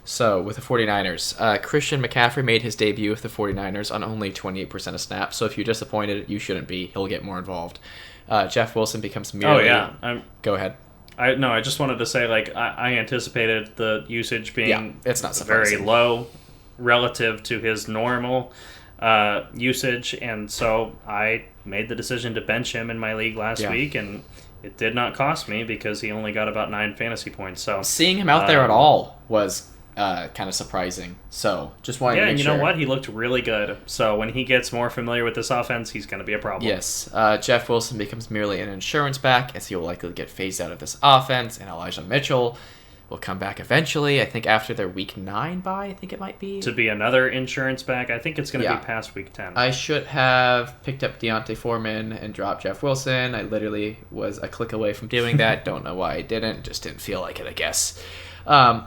So, with the 49ers, Christian McCaffrey made his debut with the 49ers on only 28% of snaps. So, if you're disappointed, you shouldn't be. He'll get more involved. Jeff Wilson becomes merely... Oh, yeah. Go ahead. I just wanted to say, like, I anticipated the usage being it's not surprising. very low relative to his normal usage, and so I made the decision to bench him in my league last week, and it did not cost me because he only got about 9 fantasy points. So seeing him out there at all was kind of surprising. So just wanted to make and you sure. know what? He looked really good. So when he gets more familiar with this offense, he's going to be a problem. Yes. Jeff Wilson becomes merely an insurance back, as he will likely get phased out of this offense, and Elijah Mitchell will come back eventually. I think after their week 9 bye, I think it might be. To be another insurance back, I think it's going to be past week 10. I should have picked up Deontay Foreman and dropped Jeff Wilson. I literally was a click away from doing that. Don't know why I didn't. Just didn't feel like it, I guess.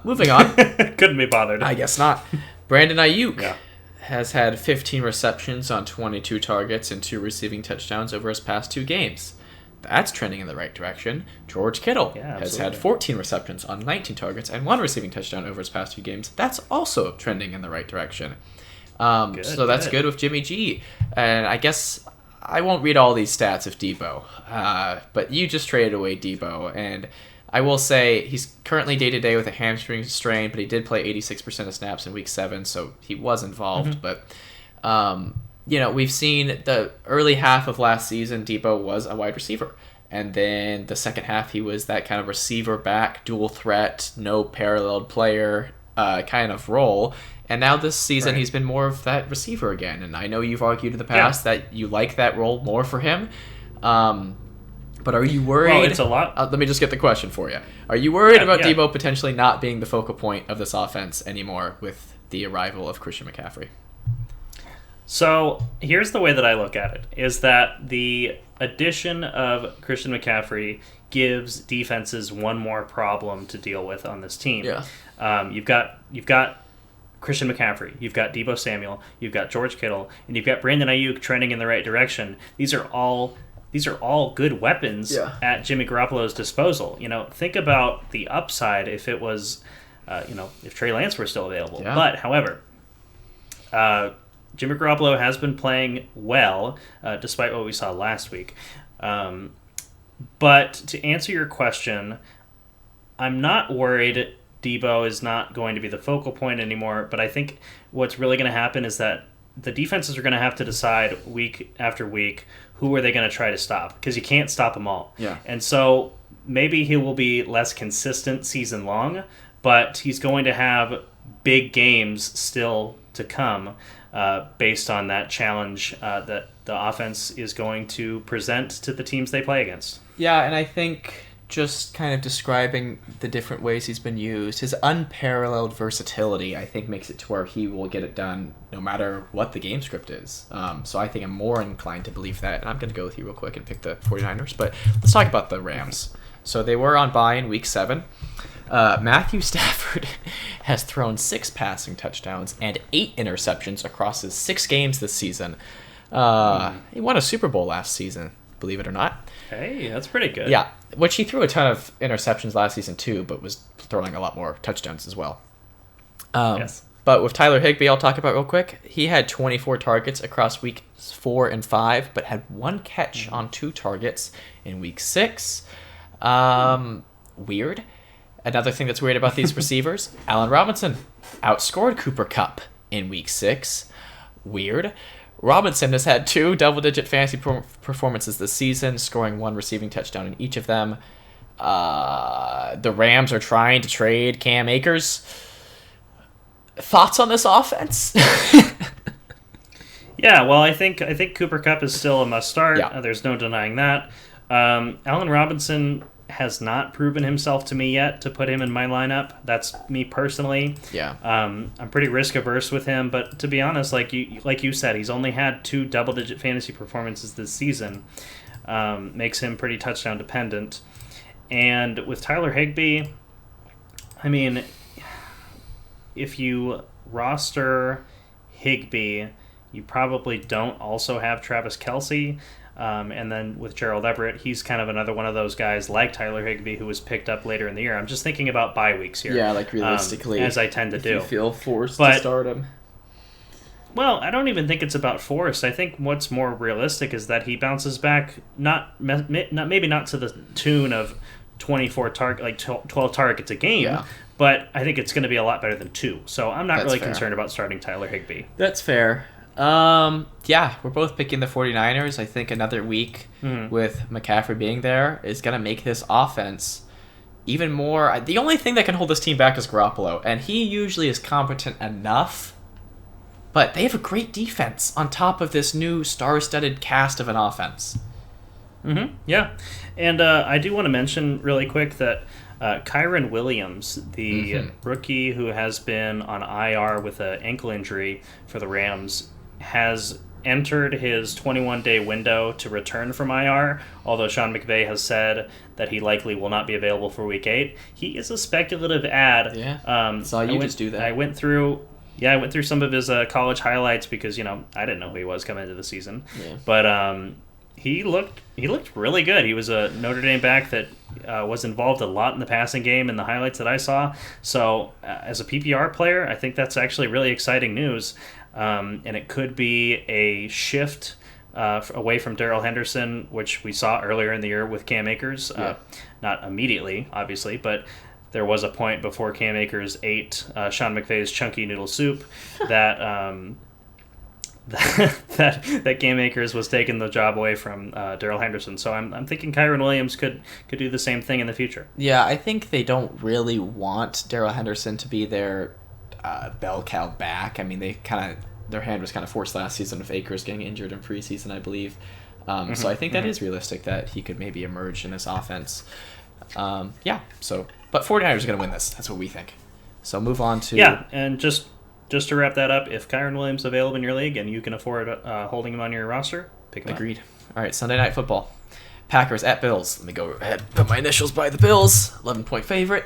Moving on. Couldn't be bothered. I guess not. Brandon Ayuk has had 15 receptions on 22 targets and 2 receiving touchdowns over his past 2 games. That's trending in the right direction. George Kittle has had 14 receptions on 19 targets and 1 receiving touchdown over his past 2 games. That's also trending in the right direction. So that's good with Jimmy G. And I guess I won't read all these stats of Debo, but you just traded away Debo, and I will say he's currently day-to-day with a hamstring strain, but he did play 86% of snaps in Week 7, so he was involved. But, we've seen the early half of last season, Debo was a wide receiver. And then the second half, he was that kind of receiver back, dual threat, no paralleled player kind of role. And now this season, he's been more of that receiver again. And I know you've argued in the past that you like that role more for him. But are you worried? Well, it's a lot. Let me just get the question for you. Are you worried about Debo potentially not being the focal point of this offense anymore with the arrival of Christian McCaffrey? So here's the way that I look at it, is that the addition of Christian McCaffrey gives defenses one more problem to deal with on this team. Yeah. You've got Christian McCaffrey, you've got Deebo Samuel, you've got George Kittle, and you've got Brandon Ayuk trending in the right direction. These are all good weapons at Jimmy Garoppolo's disposal. Think about the upside if it was, if Trey Lance were still available. Yeah. But, however, Jimmy Garoppolo has been playing well, despite what we saw last week. But to answer your question, I'm not worried Debo is not going to be the focal point anymore, but I think what's really going to happen is that the defenses are going to have to decide week after week who are they going to try to stop, because you can't stop them all. Yeah. And so maybe he will be less consistent season long, but he's going to have big games still to come based on that challenge that the offense is going to present to the teams they play against. Yeah, and I think just kind of describing the different ways he's been used, his unparalleled versatility, I think, makes it to where he will get it done no matter what the game script is. So I think I'm more inclined to believe that, and I'm going to go with you real quick and pick the 49ers. But let's talk about the Rams. So they were on bye in Week 7. Matthew Stafford has thrown 6 passing touchdowns and 8 interceptions across his 6 games this season. He won a Super Bowl last season, believe it or not. Hey, that's pretty good. Yeah, which he threw a ton of interceptions last season too, but was throwing a lot more touchdowns as well. Yes. But with Tyler Higbee, I'll talk about real quick. He had 24 targets across weeks 4 and 5, but had 1 catch on 2 targets in Week 6. Weird. Another thing that's weird about these receivers, Allen Robinson outscored Cooper Kupp in Week 6. Weird. Robinson has had 2 double-digit fantasy performances this season, scoring 1 receiving touchdown in each of them. The Rams are trying to trade Cam Akers. Thoughts on this offense? Yeah, well, I think Cooper Kupp is still a must start. Yeah. There's no denying that. Allen Robinson has not proven himself to me yet to put him in my lineup. That's me personally. Yeah. I'm pretty risk averse with him, but to be honest, like you said, he's only had 2 double-digit fantasy performances this season. Makes him pretty touchdown dependent. And with Tyler Higbee, I mean, if you roster Higbee, you probably don't also have Travis Kelce. And then with Gerald Everett, he's kind of another one of those guys like Tyler Higbee who was picked up later in the year. I'm just thinking about bye weeks here. Yeah, like realistically. As I tend to do. You feel forced to start him. Well, I don't even think it's about forced. I think what's more realistic is that he bounces back, maybe not to the tune of 12 targets a game, but I think it's going to be a lot better than 2. So I'm not really concerned about starting Tyler Higbee. That's fair. Yeah, we're both picking the 49ers. I think another week with McCaffrey being there is going to make this offense even more. The only thing that can hold this team back is Garoppolo, and he usually is competent enough. But they have a great defense on top of this new star-studded cast of an offense. Yeah. And I do want to mention really quick that Kyren Williams, the rookie who has been on IR with an ankle injury for the Rams, has entered his 21-day window to return from IR, although Sean McVay has said that he likely will not be available for Week 8. He is a speculative ad. Yeah, saw you just do that. I went through some of his college highlights because, I didn't know who he was coming into the season. Yeah. But he looked really good. He was a Notre Dame back that was involved a lot in the passing game in the highlights that I saw. So as a PPR player, I think that's actually really exciting news. And it could be a shift away from Darrell Henderson, which we saw earlier in the year with Cam Akers. Not immediately, obviously, but there was a point before Cam Akers ate Sean McVay's chunky noodle soup that that Cam Akers was taking the job away from Darrell Henderson. So I'm thinking Kyren Williams could do the same thing in the future. Yeah, I think they don't really want Darrell Henderson to be their bell cow back. I mean, their hand was kind of forced last season with Akers getting injured in preseason, I believe. So I think that is realistic that he could maybe emerge in this offense. But 49ers are going to win this. That's what we think. So move on to... Yeah, and just to wrap that up, if Kyren Williams is available in your league and you can afford holding him on your roster, pick him Agreed. All right, Sunday Night Football. Packers at Bills. Let me go ahead and put my initials by the Bills. 11-point favorite.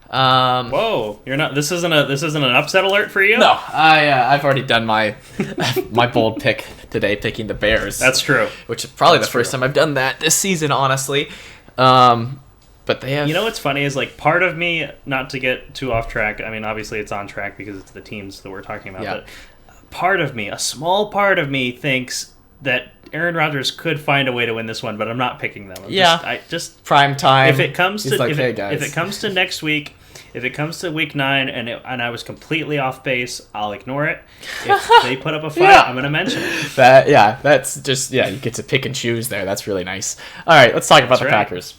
Whoa, you're not. This isn't an upset alert for you? No, I've already done my my bold pick today, picking the Bears. That's true. Which is probably the first time I've done that this season, honestly. But they have... what's funny is, like, part of me, not to get too off track, I mean, obviously it's on track because it's the teams that we're talking about, but part of me, a small part of me thinks that Aaron Rodgers could find a way to win this one, but I'm not picking them. Just prime time. If it comes to guys. If it comes to next week, if it comes to week 9 and I was completely off base, I'll ignore it. If they put up a fight, I'm going to mention it. That's just you get to pick and choose there. That's really nice. All right, let's talk about the Packers.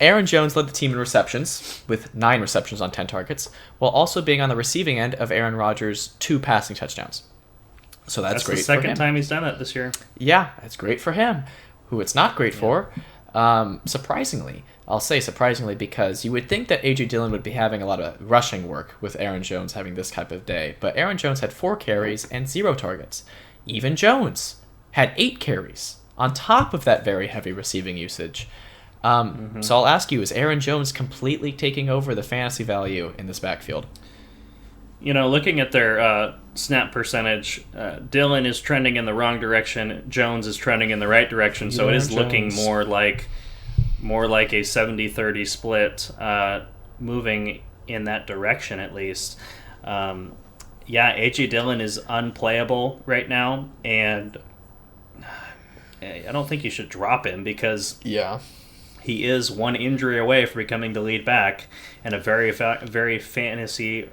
Aaron Jones led the team in receptions with 9 receptions on 10 targets, while also being on the receiving end of Aaron Rodgers' 2 passing touchdowns. So that's great. That's the second time he's done that this year. Yeah, that's great for him. Who it's not great for, surprisingly. I'll say surprisingly because you would think that A.J. Dillon would be having a lot of rushing work with Aaron Jones having this type of day. But Aaron Jones had 4 carries and 0 targets. Even Jones had 8 carries on top of that very heavy receiving usage. So I'll ask you, is Aaron Jones completely taking over the fantasy value in this backfield? Looking at their snap percentage, Dillon is trending in the wrong direction. Jones is trending in the right direction. So it is looking more like a 70-30 split, moving in that direction at least. A.J. Dillon is unplayable right now, and I don't think you should drop him because he is one injury away from becoming the lead back and a very fantasy.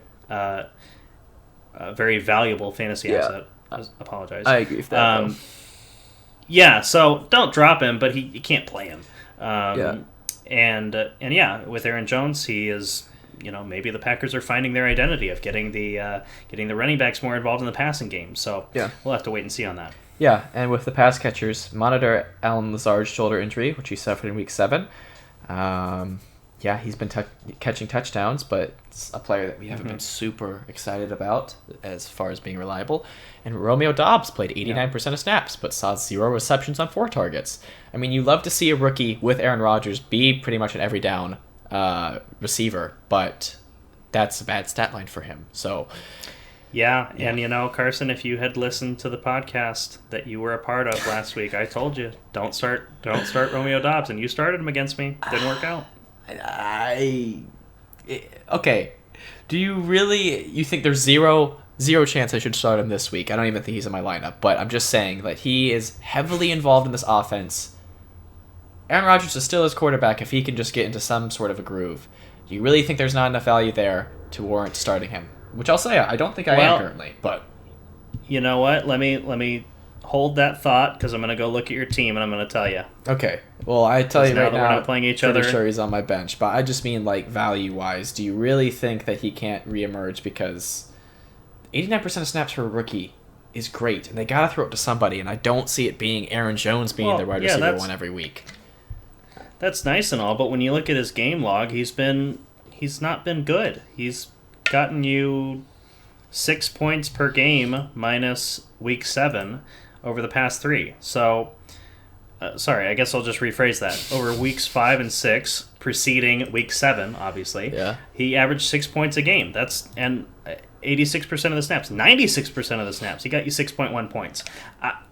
Very valuable fantasy asset. I apologize. I agree with that. So don't drop him, but you can't play him. And yeah, with Aaron Jones, he is. Maybe the Packers are finding their identity of getting the running backs more involved in the passing game. So Yeah. we'll have to wait and see on that. Yeah, and with the pass catchers, monitor Alan Lazard's shoulder injury, which he suffered in Week 7. Yeah, he's been catching touchdowns, but it's a player that we haven't been super excited about as far as being reliable. And Romeo Doubs played 89% of snaps, but saw 0 receptions on 4 targets. I mean, you love to see a rookie with Aaron Rodgers be pretty much an every down receiver, but that's a bad stat line for him. So yeah, and Carson, if you had listened to the podcast that you were a part of last week, I told you don't start Romeo Doubs, and you started him against me. Didn't work out. Okay. Do you think there's zero chance I should start him this week? I don't even think he's in my lineup, but I'm just saying that he is heavily involved in this offense. Aaron Rodgers is still his quarterback if he can just get into some sort of a groove. Do you really think there's not enough value there to warrant starting him? Which I'll say I don't think I am currently, but you know what? Let me hold that thought because I'm going to go look at your team and I'm going to tell you. Okay. Well, I tell you right now, we're not playing each other. Sure he's on my bench, but I just mean like value-wise. Do you really think that he can't reemerge? Because 89% of snaps for a rookie is great, and they got to throw it to somebody, and I don't see it being Aaron Jones being the wide receiver one every week. That's nice and all, but when you look at his game log, he's not been good. He's gotten you 6 points per game minus Week 7 over the past 3. So, sorry, I guess I'll just rephrase that. Over Weeks 5 and 6, preceding Week 7, obviously, he averaged 6 points a game. And 86% of the snaps, 96% of the snaps, he got you 6.1 points.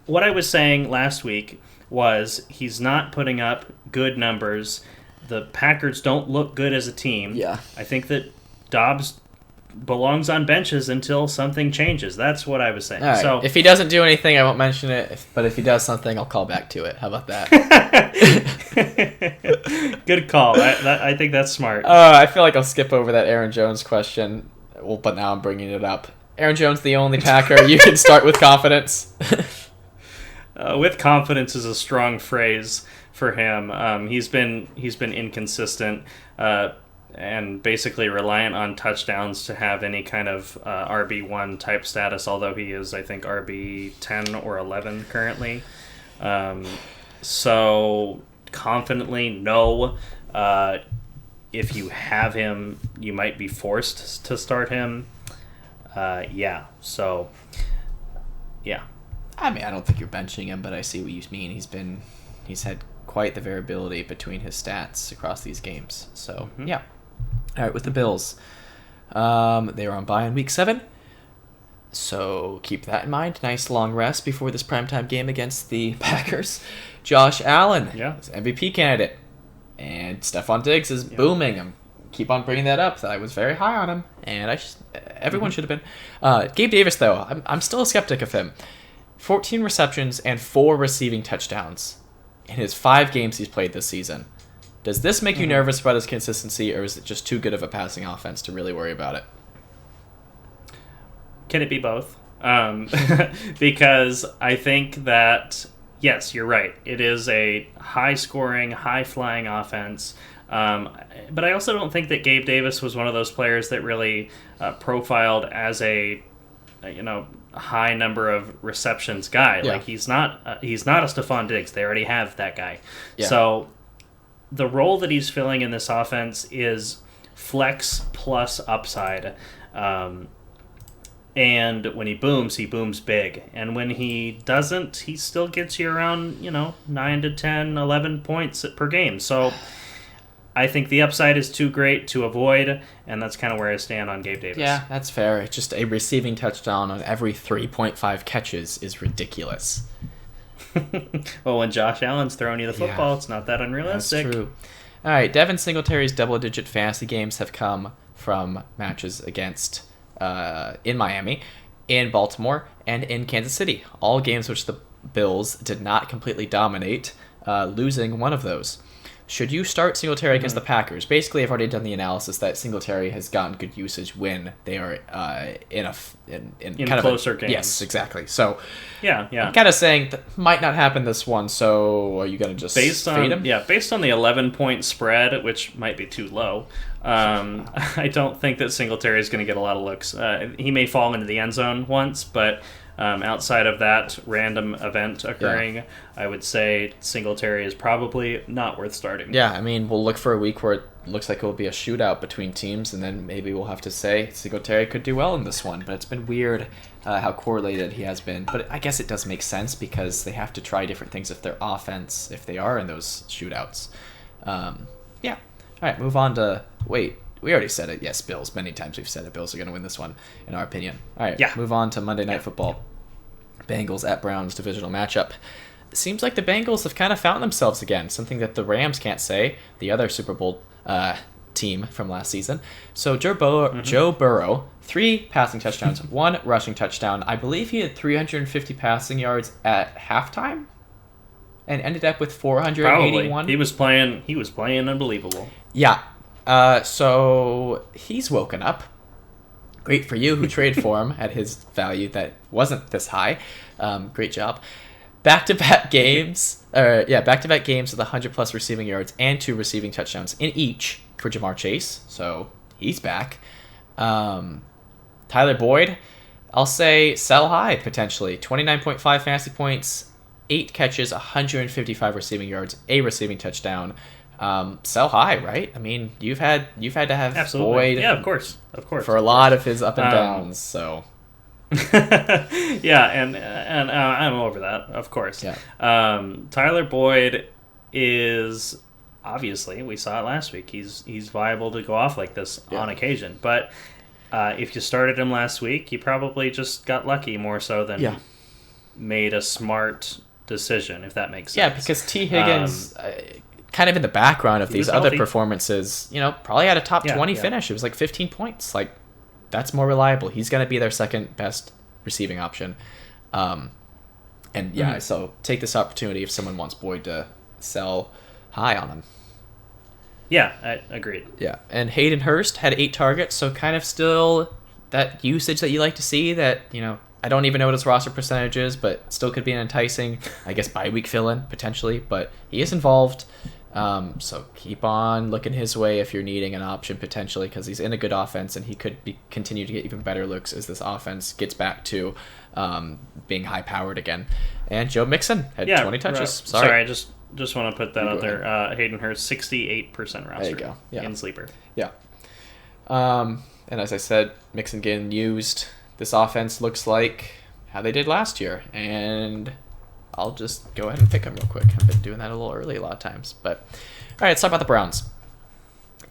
What I was saying last week was he's not putting up good numbers. The Packers don't look good as a team. Yeah. I think that Doubs belongs on benches until something changes. That's what I was saying. All right. So if he doesn't do anything, I won't mention it. But if he does something, I'll call back to it. How about that? Good call. I think that's smart. I feel like I'll skip over that Aaron Jones question. Well, but now I'm bringing it up. Aaron Jones, the only Packer. You can start with confidence. With confidence is a strong phrase for him. He's been inconsistent and basically reliant on touchdowns to have any kind of RB1 type status, although he is, I think, RB 10 or 11 currently. So confidently, no. If you have him, you might be forced to start him. Yeah. So, yeah. I mean, I don't think you're benching him, but I see what you mean. He's had quite the variability between his stats across these games. So, yeah. All right, with the Bills. They were on bye in Week 7. So keep that in mind. Nice long rest before this primetime game against the Packers. Josh Allen is MVP candidate. And Stephon Diggs is booming. I keep on bringing that up. I was very high on him. And everyone should have been. Gabe Davis, though, I'm still a skeptic of him. 14 receptions and 4 receiving touchdowns in his 5 games he's played this season. Does this make you nervous about his consistency, or is it just too good of a passing offense to really worry about it? Can it be both? Because I think that, yes, you're right. It is a high-scoring, high-flying offense. But I also don't think that Gabe Davis was one of those players that really profiled as a high number of receptions guy. Yeah. Like he's not a Stephon Diggs. They already have that guy. Yeah. So the role that he's filling in this offense is flex plus upside. And when he booms big. And when he doesn't, he still gets you around, 9 to 10, 11 points per game. So I think the upside is too great to avoid, and that's kind of where I stand on Gabe Davis. Yeah, that's fair. It's just a receiving touchdown on every 3.5 catches is ridiculous. Well, when Josh Allen's throwing you the football, it's not that unrealistic. That's true. All right, Devin Singletary's double-digit fantasy games have come from matches against in Miami, in Baltimore, and in Kansas City. All games which the Bills did not completely dominate, losing one of those. should you start Singletary against the Packers? Basically, I've already done the analysis that Singletary has gotten good usage when they are in kind closer of games. Yes, exactly. So yeah. I'm kind of saying that might not happen this one. So are you going to just fade him? Yeah, based on the 11-point spread, which might be too low. I don't think that Singletary is going to get a lot of looks. He may fall into the end zone once, but outside of that random event occurring, I would say Singletary is probably not worth starting. Yeah, I mean, we'll look for a week where it looks like it will be a shootout between teams, and then maybe we'll have to say Singletary could do well in this one. But it's been weird how correlated he has been. But I guess it does make sense because they have to try different things if they're offense, if they are in those shootouts. Yeah. All right, move on to... Wait, we already said it. Yes, Bills. Many times we've said it. Bills are going to win this one, in our opinion. All right, move on to Monday Night Football. Bengals at Browns divisional matchup. It seems like the Bengals have kind of found themselves again, something that the Rams can't say, the other Super Bowl team from last season. So Joe Burrow, 3 passing touchdowns, 1 rushing touchdown. I believe he had 350 passing yards at halftime and ended up with 481. Probably. He was playing unbelievable. Yeah. So he's woken up. Great for you who traded for him at his value that wasn't this high. Great job. Back-to-back games with 100-plus receiving yards and 2 receiving touchdowns in each for Jamar Chase. So he's back. Tyler Boyd, I'll say sell high potentially. 29.5 fantasy points, 8 catches, 155 receiving yards, a receiving touchdown. Sell high, right? I mean, you've had to have Absolutely. Boyd, yeah, of course, for a lot of his up and downs. So, yeah, and I'm over that, of course. Yeah. Tyler Boyd is obviously, we saw it last week. He's viable to go off like this on occasion, but if you started him last week, you probably just got lucky more so than made a smart decision, if that makes sense. Yeah, because T. Higgins. Kind of in the background of these other performances, probably had a top 20 finish. It was like 15 points. Like, that's more reliable. He's going to be their second best receiving option. So take this opportunity if someone wants Boyd to sell high on him. Yeah, I agreed. Yeah, and Hayden Hurst had 8 targets, so kind of still that usage that you like to see that, I don't even know what his roster percentage is, but still could be an enticing, I guess, bye-week fill-in, potentially. But he is involved. So keep on looking his way if you're needing an option potentially, because he's in a good offense and he could continue to get even better looks as this offense gets back to being high-powered again. And Joe Mixon had 20 touches. Sorry, I just want to put that out there. Hayden Hurst, 68% roster. There you go. Yeah. In Sleeper. Yeah. And as I said, Mixon getting used. This offense looks like how they did last year, and I'll just go ahead and pick them real quick. I've been doing that a little early a lot of times. But, all right, let's talk about the Browns.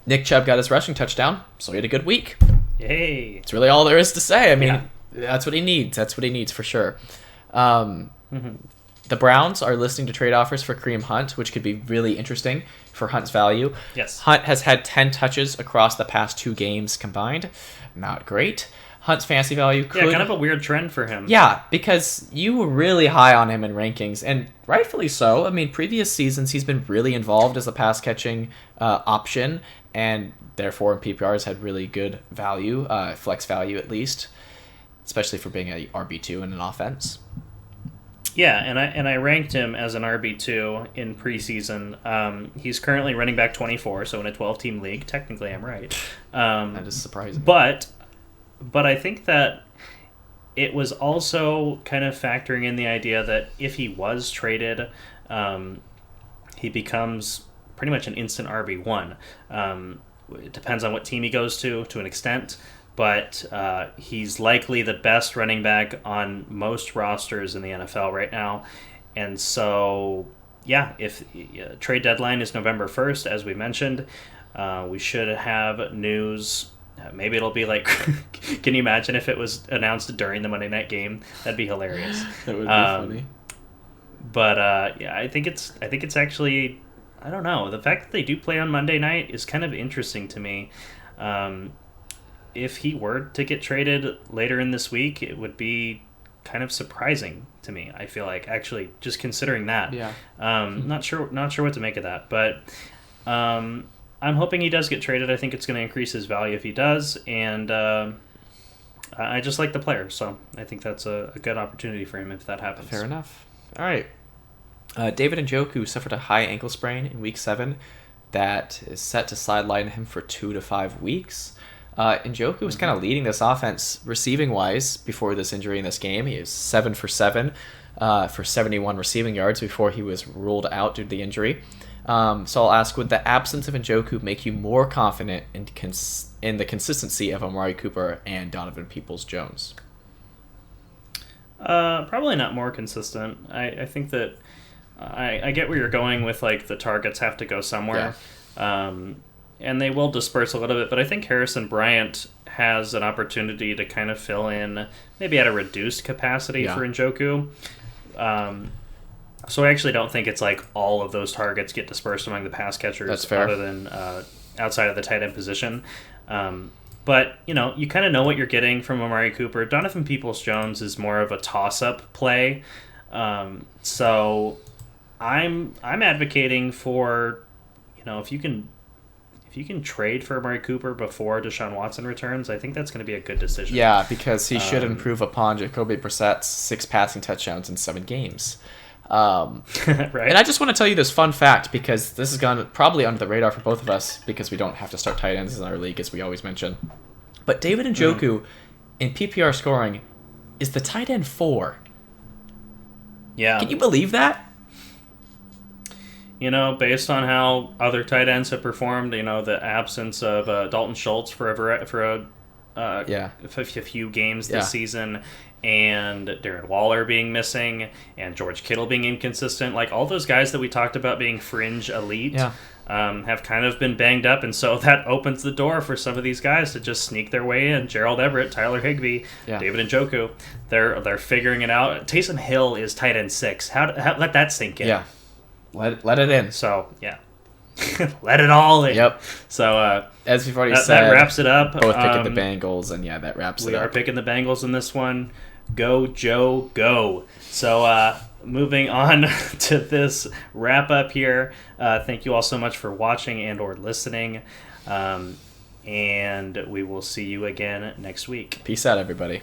Nick Chubb got his rushing touchdown, so he had a good week. Yay. It's really all there is to say. I mean, that's what he needs. That's what he needs for sure. The Browns are listening to trade offers for Kareem Hunt, which could be really interesting for Hunt's value. Yes. Hunt has had 10 touches across the past 2 games combined. Not great. Hunt's fantasy value could... Yeah, kind of a weird trend for him. Yeah, because you were really high on him in rankings, and rightfully so. I mean, previous seasons he's been really involved as a pass-catching option, and therefore in PPRs had really good value, flex value at least, especially for being a RB2 in an offense. Yeah, and I ranked him as an RB2 in preseason. He's currently running back 24, so in a 12-team league. Technically, I'm right. That is surprising. But I think that it was also kind of factoring in the idea that if he was traded, he becomes pretty much an instant RB1. It depends on what team he goes to an extent, but he's likely the best running back on most rosters in the NFL right now. And so, if trade deadline is November 1st, as we mentioned, we should have news. Maybe it'll be like, can you imagine if it was announced during the Monday night game? That'd be hilarious. That would be funny. But I think it's actually, I don't know. The fact that they do play on Monday night is kind of interesting to me. If he were to get traded later in this week, it would be kind of surprising to me. I feel like, actually, just considering that. Yeah. Not sure what to make of that, but I'm hoping he does get traded. I think it's going to increase his value if he does, and I just like the player, so I think that's a good opportunity for him if that happens. Fair enough. All right. David Njoku suffered a high ankle sprain in Week 7 that is set to sideline him for 2 to 5 weeks. Njoku was kind of leading this offense receiving-wise before this injury in this game. He was 7 for 7 for 71 receiving yards before he was ruled out due to the injury. So I'll ask, would the absence of Njoku make you more confident in the consistency of Amari Cooper and Donovan Peoples-Jones? Probably not more consistent. I think that I get where you're going with, like, the targets have to go somewhere. Yeah. And they will disperse a little bit, but I think Harrison Bryant has an opportunity to kind of fill in maybe at a reduced capacity for Njoku. So I actually don't think it's like all of those targets get dispersed among the pass catchers. That's fair. Other than outside of the tight end position. But, you kind of know what you're getting from Amari Cooper. Donovan Peoples-Jones is more of a toss-up play. So I'm advocating for, if you can trade for Amari Cooper before Deshaun Watson returns, I think that's going to be a good decision. Yeah, because he should improve upon Jacoby Brissett's 6 passing touchdowns in 7 games. Right. And I just want to tell you this fun fact, because this has gone probably under the radar for both of us, because we don't have to start tight ends in our league, as we always mention. But David Njoku in PPR scoring is the tight end 4. Yeah. Can you believe that? Based on how other tight ends have performed, the absence of Dalton Schultz for a few games this season, and Darren Waller being missing, and George Kittle being inconsistent, like all those guys that we talked about being fringe elite, have kind of been banged up, and so that opens the door for some of these guys to just sneak their way in. Gerald Everett, Tyler Higbee, David Njoku, they're figuring it out. Taysom Hill is tight end 6. How let that sink in? Yeah. Let it in. So, yeah. Let it all in. Yep. So, as we've already said, that wraps it up. Both picking the Bengals, and that wraps it up. We are picking the Bengals in this one. Go, Joe, go. So, moving on to this wrap-up here. Thank you all so much for watching and or listening. And we will see you again next week. Peace out, everybody.